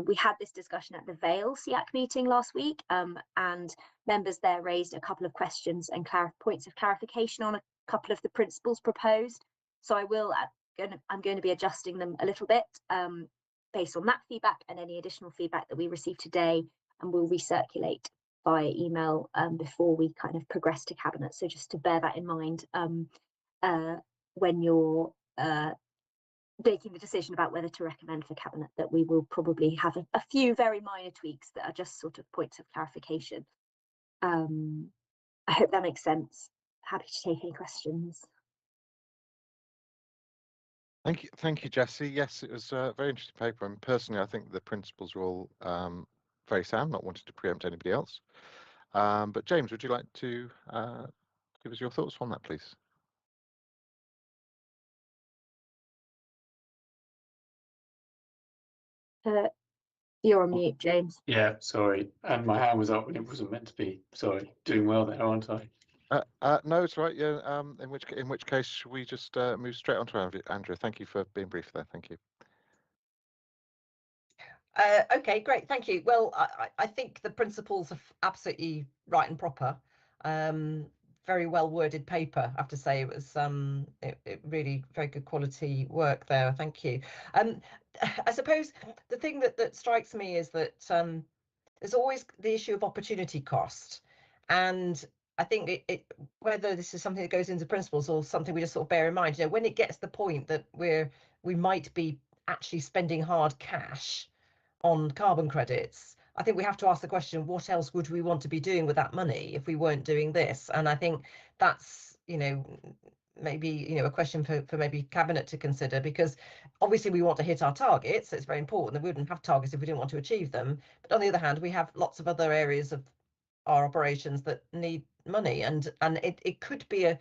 G: we had this discussion at the Vale CEEAC meeting last week, and members there raised a couple of questions and points of clarification on a couple of the principles proposed. So I'm going to be adjusting them a little bit based on that feedback and any additional feedback that we received today, and we'll recirculate via email before we kind of progress to Cabinet. So just to bear that in mind when you're making the decision about whether to recommend for Cabinet, that we will probably have a few very minor tweaks that are just sort of points of clarification. I hope that makes sense. Happy to take any questions.
A: Thank you, Jessie. Yes, it was a very interesting paper, and personally, I think the principles are all very sound. Not wanting to preempt anybody else, but James, would you like to give us your thoughts on that, please?
G: You're on mute, James.
I: Yeah, sorry, and my hand was up when it wasn't meant to be. Sorry, doing well there, aren't I?
A: No, it's right. Yeah. In which case we just move straight on to Andrew. Thank you for being brief there. Thank you.
D: Okay, great, thank you. Well, I think the principles are absolutely right and proper. Very well worded paper, I have to say. It was it really very good quality work there. Thank you. I suppose the thing that strikes me is that there's always the issue of opportunity cost, and I think whether this is something that goes into principles or something we just sort of bear in mind, when it gets to the point that we might be actually spending hard cash on carbon credits, I think we have to ask the question, what else would we want to be doing with that money if we weren't doing this? And I think that's, maybe, you know, a question for maybe cabinet to consider, because obviously we want to hit our targets. It's very important that we wouldn't have targets if we didn't want to achieve them. But on the other hand, we have lots of other areas of our operations that need money, and it could be a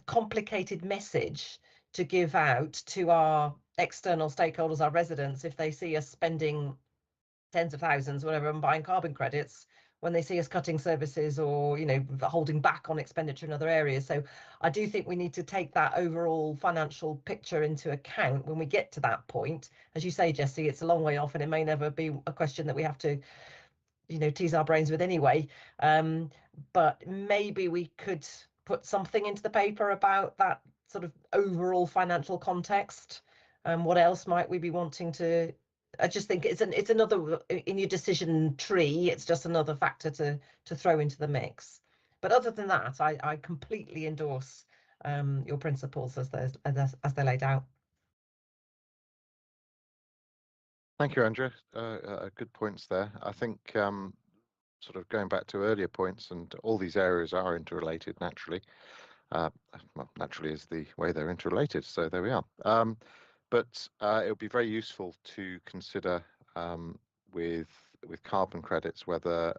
D: complicated message to give out to our external stakeholders, our residents, if they see us spending tens of thousands, whatever, and buying carbon credits, when they see us cutting services or, you know, holding back on expenditure in other areas. So I do think we need to take that overall financial picture into account when we get to that point. As you say, Jessie, it's a long way off, and it may never be a question that we have to, you know, tease our brains with anyway. But maybe we could put something into the paper about that sort of overall financial context. What else might we be wanting to? I just think it's another in your decision tree. It's just another factor to throw into the mix. But other than that, I completely endorse your principles as they're laid out.
A: Thank you, Andrea. Good points there. I think sort of going back to earlier points, and all these areas are interrelated naturally. Well, naturally is the way they're interrelated, so there we are. But it would be very useful to consider with carbon credits whether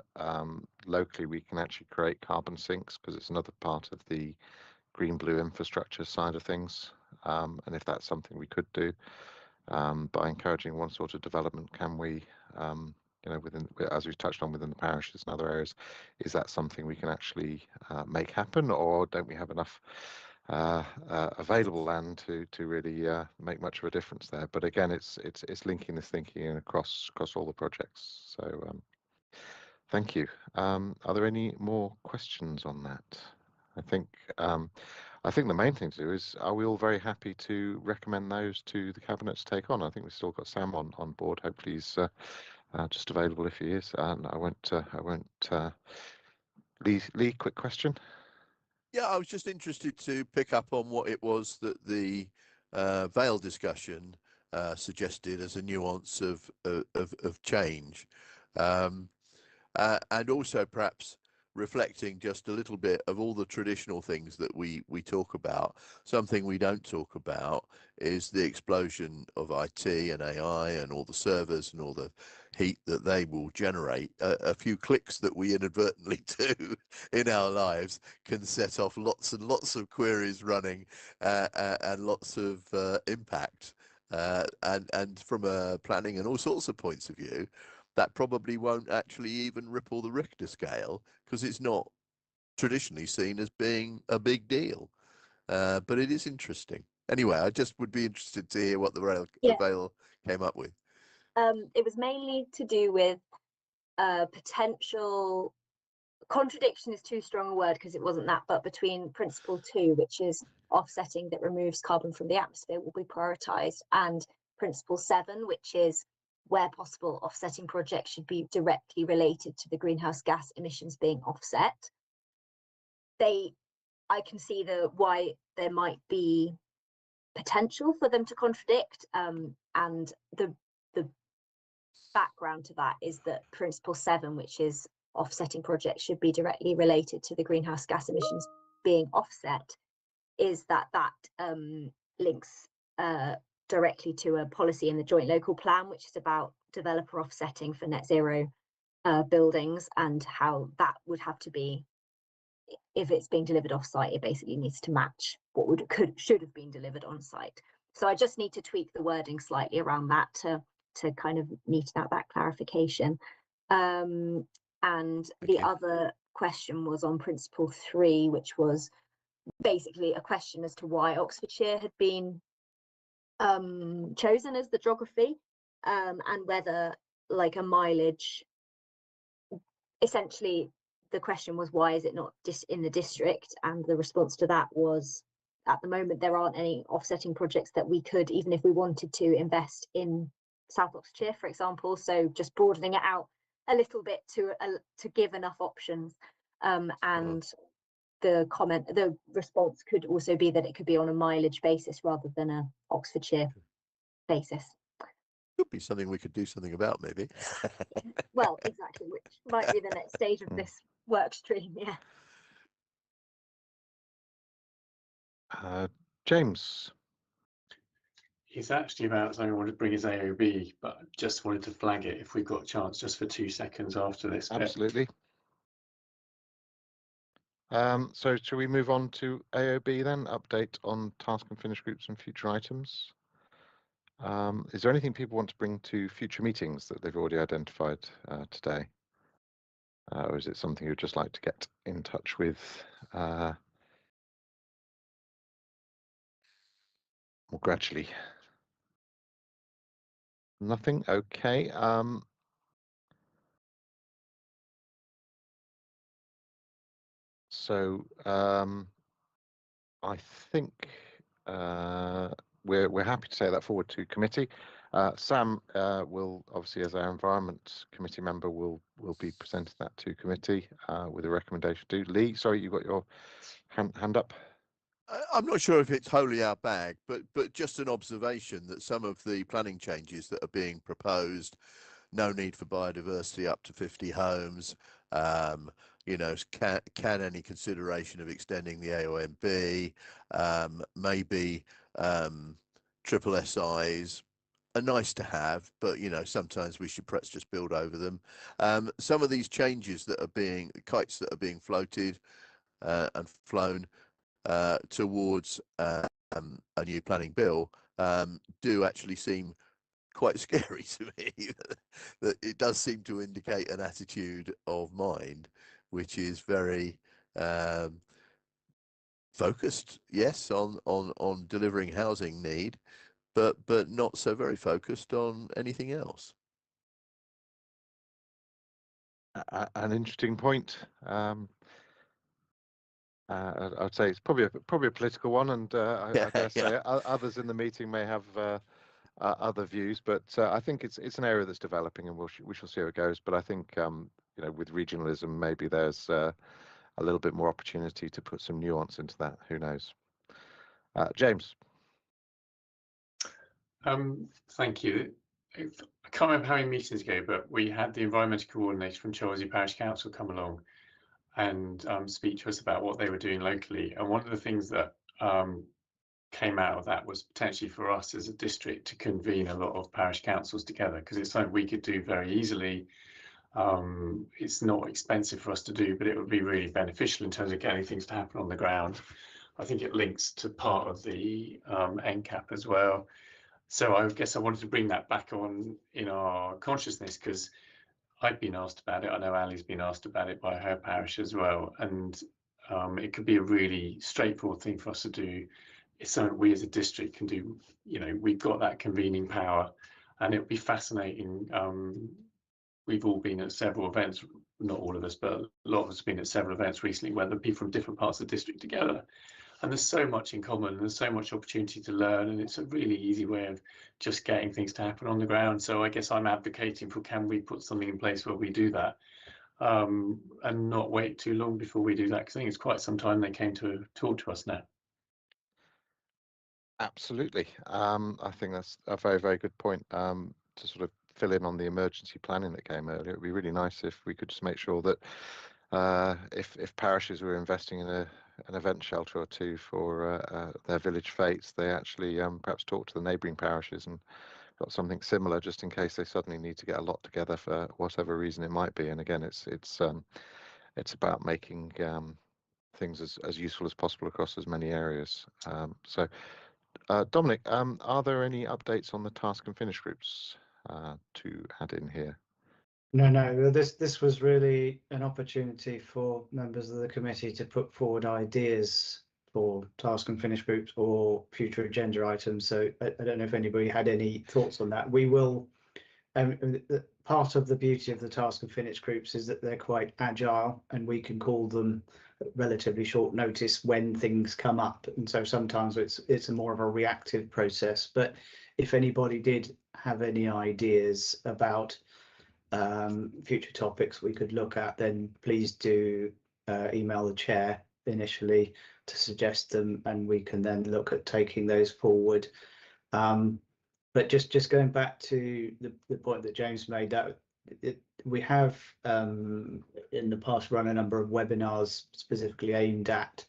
A: locally we can actually create carbon sinks, because it's another part of the green-blue infrastructure side of things. And if that's something we could do by encouraging one sort of development, can we, you know, within, as we've touched on, within the parishes and other areas, is that something we can actually make happen, or don't we have enough available land to really make much of a difference there? But again, it's linking this thinking in across all the projects. So thank you. Are there any more questions on that? I think the main thing to do is, are we all very happy to recommend those to the cabinet to take on? I think we've still got Sam on board. Hopefully he's just available if he is. And I won't. Lee, quick question.
L: Yeah, I was just interested to pick up on what it was that the Vale discussion suggested as a nuance of change, and also perhaps reflecting just a little bit of all the traditional things that we talk about. Something we don't talk about is the explosion of IT and AI and all the servers and all the heat that they will generate. A few clicks that we inadvertently do in our lives can set off lots and lots of queries running and lots of impact. And from a planning and all sorts of points of view, that probably won't actually even ripple the Richter scale, because it's not traditionally seen as being a big deal. But it is interesting. Anyway, I just would be interested to hear what the Vale came up with.
G: It was mainly to do with potential contradiction is too strong a word because it wasn't that, but between principle 2, which is offsetting that removes carbon from the atmosphere, will be prioritised, and principle 7, which is where possible, offsetting projects should be directly related to the greenhouse gas emissions being offset. I can see why there might be potential for them to contradict, and the background to that is that principle 7, which is offsetting projects should be directly related to the greenhouse gas emissions being offset, is that links directly to a policy in the joint local plan, which is about developer offsetting for net zero buildings, and how that would have to be, if it's being delivered off site, it basically needs to match what should have been delivered on site. So I just need to tweak the wording slightly around that to kind of neaten out that clarification. And the other question was on principle 3, which was basically a question as to why Oxfordshire had been chosen as the geography, and whether like a mileage, essentially the question was, why is it not in the district? And the response to that was, at the moment there aren't any offsetting projects that we could, even if we wanted to, invest in South Oxfordshire, for example. So just broadening it out a little bit to give enough options. And the response could also be that it could be on a mileage basis rather than a Oxfordshire basis.
L: Could be something we could do something about, maybe.
G: Well, exactly, which might be the next stage of this work stream. Yeah.
A: James.
I: It's actually about something I wanted to bring as AOB, but just wanted to flag it if we've got a chance just for 2 seconds after this bit.
A: Absolutely. So shall we move on to AOB then? Update on task and finish groups and future items. Is there anything people want to bring to future meetings that they've already identified today? Or is it something you'd just like to get in touch with more gradually? Nothing? Okay. So I think we're happy to take that forward to committee. Sam will obviously, as our environment committee member, will be presenting that to committee with a recommendation to Lee. Sorry, you got your hand up.
L: I'm not sure if it's wholly our bag, but just an observation that some of the planning changes that are being proposed, no need for biodiversity up to 50 homes, you know, can any consideration of extending the AONB, maybe triple SIs are nice to have, but you know, sometimes we should perhaps just build over them. Some of these changes that are being kites that are being floated and flown towards a new planning bill do actually seem quite scary to me. That it does seem to indicate an attitude of mind which is very focused, yes, on delivering housing need, but not so very focused on anything else.
A: An interesting point. I'd say it's probably a political one, and I dare say others in the meeting may have other views. But I think it's an area that's developing, and we shall see how it goes. But I think you know, with regionalism, maybe there's a little bit more opportunity to put some nuance into that. Who knows? James.
I: Thank you. I can't remember how many meetings ago, but we had the environmental coordinator from Chelsea Parish Council come along and speak to us about what they were doing locally. And one of the things that came out of that was potentially for us as a district to convene a lot of parish councils together, because it's something we could do very easily. It's not expensive for us to do, but it would be really beneficial in terms of getting things to happen on the ground. I think it links to part of the NCAP as well. So I guess I wanted to bring that back on in our consciousness, because I've been asked about it. I know Ali's been asked about it by her parish as well. And it could be a really straightforward thing for us to do. It's something we as a district can do. You know, we've got that convening power, and it would be fascinating. We've all been at several events, not all of us, but a lot of us have been at several events recently where the people from different parts of the district together. And there's so much in common, there's so much opportunity to learn, and it's a really easy way of just getting things to happen on the ground. So I guess I'm advocating for, can we put something in place where we do that, and not wait too long before we do that, because I think it's quite some time they came to talk to us now.
A: Absolutely. I think that's a very, very good point. To sort of fill in on the emergency planning that came earlier, it would be really nice if we could just make sure that if parishes were investing in an event shelter or two for their village fetes, they actually perhaps talk to the neighbouring parishes and got something similar, just in case they suddenly need to get a lot together for whatever reason it might be. And again, it's about making things as useful as possible across as many areas. So Dominic, are there any updates on the task and finish groups to add in here?
E: No. This was really an opportunity for members of the committee to put forward ideas for task and finish groups or future agenda items. So I don't know if anybody had any thoughts on that. We will. Part of the beauty of the task and finish groups is that they're quite agile, and we can call them at relatively short notice when things come up. And so sometimes it's a more of a reactive process. But if anybody did have any ideas about future topics we could look at, then please do email the chair initially to suggest them, and we can then look at taking those forward. But just going back to the point that James made, that we have in the past run a number of webinars specifically aimed at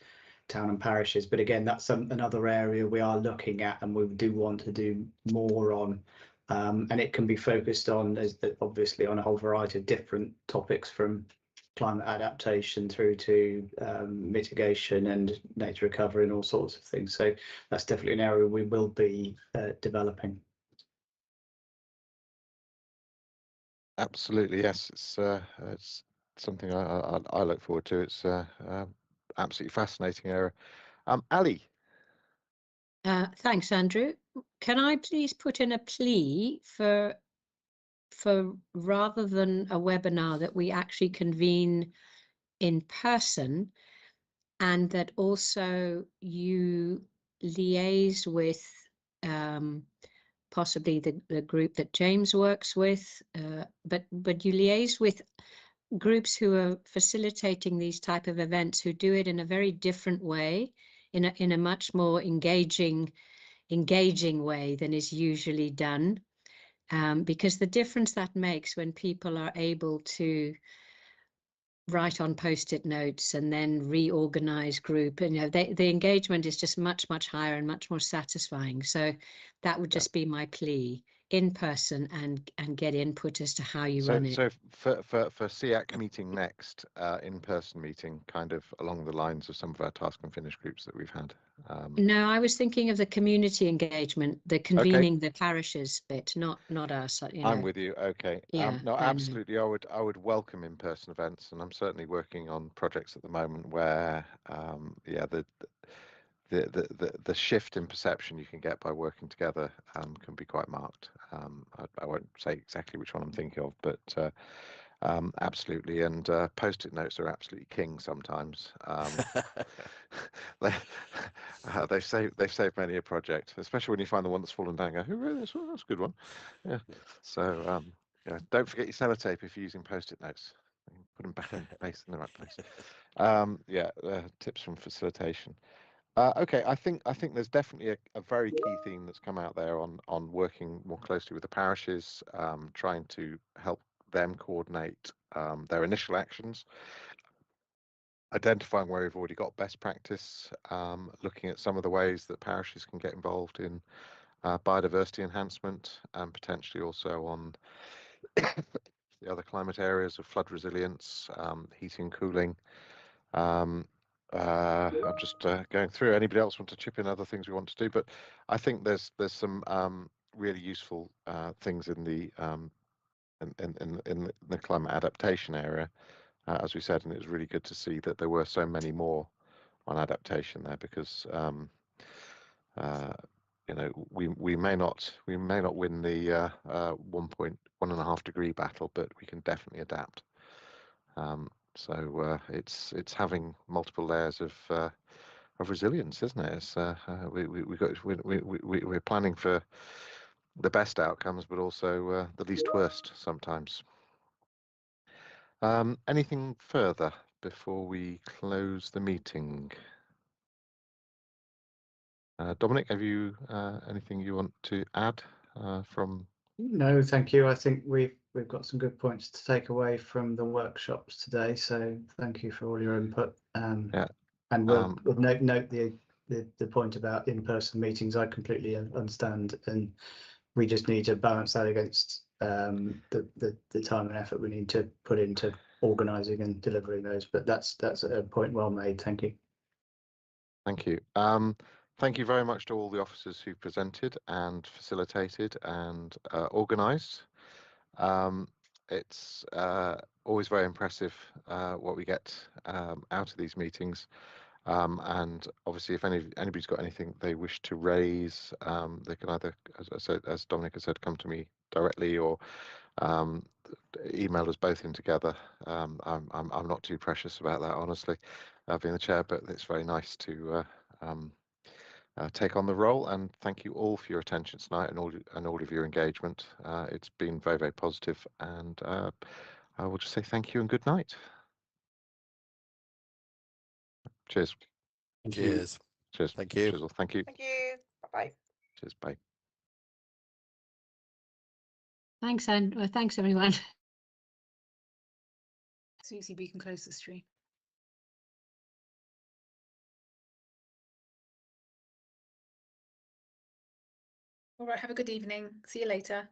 E: town and parishes. But again, that's another area we are looking at, and we do want to do more on. And it can be focused on, obviously, on a whole variety of different topics, from climate adaptation through to mitigation and nature recovery and all sorts of things. So that's definitely an area we will be developing.
A: Absolutely, yes. It's something I look forward to. It's absolutely fascinating area. Ali.
F: Thanks, Andrew. Can I please put in a plea for rather than a webinar, that we actually convene in person, and that also you liaise with possibly the group that James works with, but you liaise with groups who are facilitating these type of events, who do it in a very different way, in a much more engaging way than is usually done. Because the difference that makes when people are able to write on post-it notes and then reorganize group, and the engagement is just much higher and much more satisfying. So that would just be my plea: in person, and get input as to how you run it.
A: So for CEEAC meeting next, in-person meeting, kind of along the lines of some of our task and finish groups that we've had.
F: No, I was thinking of the community engagement, the convening the parishes bit, not us.
A: I'm with you. Okay.
F: Yeah.
A: No, absolutely. I would welcome in-person events, and I'm certainly working on projects at the moment where, the shift in perception you can get by working together can be quite marked. I won't say exactly which one I'm thinking of, but absolutely. And post-it notes are absolutely king sometimes. They've saved many a project, especially when you find the one that's fallen down. And go, who wrote this? Oh, that's a good one. Yeah. So don't forget your sellotape if you're using post-it notes. Put them back in place in the right place. Tips from facilitation. Okay, I think there's definitely a very key theme that's come out there on working more closely with the parishes, trying to help them coordinate their initial actions, identifying where we've already got best practice, looking at some of the ways that parishes can get involved in biodiversity enhancement, and potentially also on the other climate areas of flood resilience, heating, cooling. I'm just going through. Anybody else want to chip in other things we want to do? But I think there's some really useful things in the in the climate adaptation area, as we said, and it was really good to see that there were so many more on adaptation there, because we may not win the 1.5 degree battle, but we can definitely adapt. So it's having multiple layers of resilience, isn't it? It's, we're planning for the best outcomes, but also the least worst sometimes. Anything further before we close the meeting? Dominic, have you anything you want to add from?
E: No, thank you. I think we've got some good points to take away from the workshops today. So thank you for all your input. And we'll note the point about in-person meetings. I completely understand, and we just need to balance that against the time and effort we need to put into organising and delivering those. But that's a point well made. Thank you.
A: Thank you. Thank you very much to all the officers who presented and facilitated and organised. It's always very impressive what we get out of these meetings. And obviously, if anybody's got anything they wish to raise, they can either, as Dominic has said, come to me directly, or email us both in together. I'm not too precious about that, honestly, being the chair, but it's very nice to take on the role. And thank you all for your attention tonight and all of your engagement. It's been very, very positive, and I will just say thank you and good night. Cheers.
L: Cheers.
A: Cheers.
L: Thank you.
A: Cheers all. Thank you.
D: Thank you. Bye-bye.
A: Cheers. Bye.
F: Thanks, and thanks everyone.
B: Susie, we can close the stream. All right, have a good evening. See you later.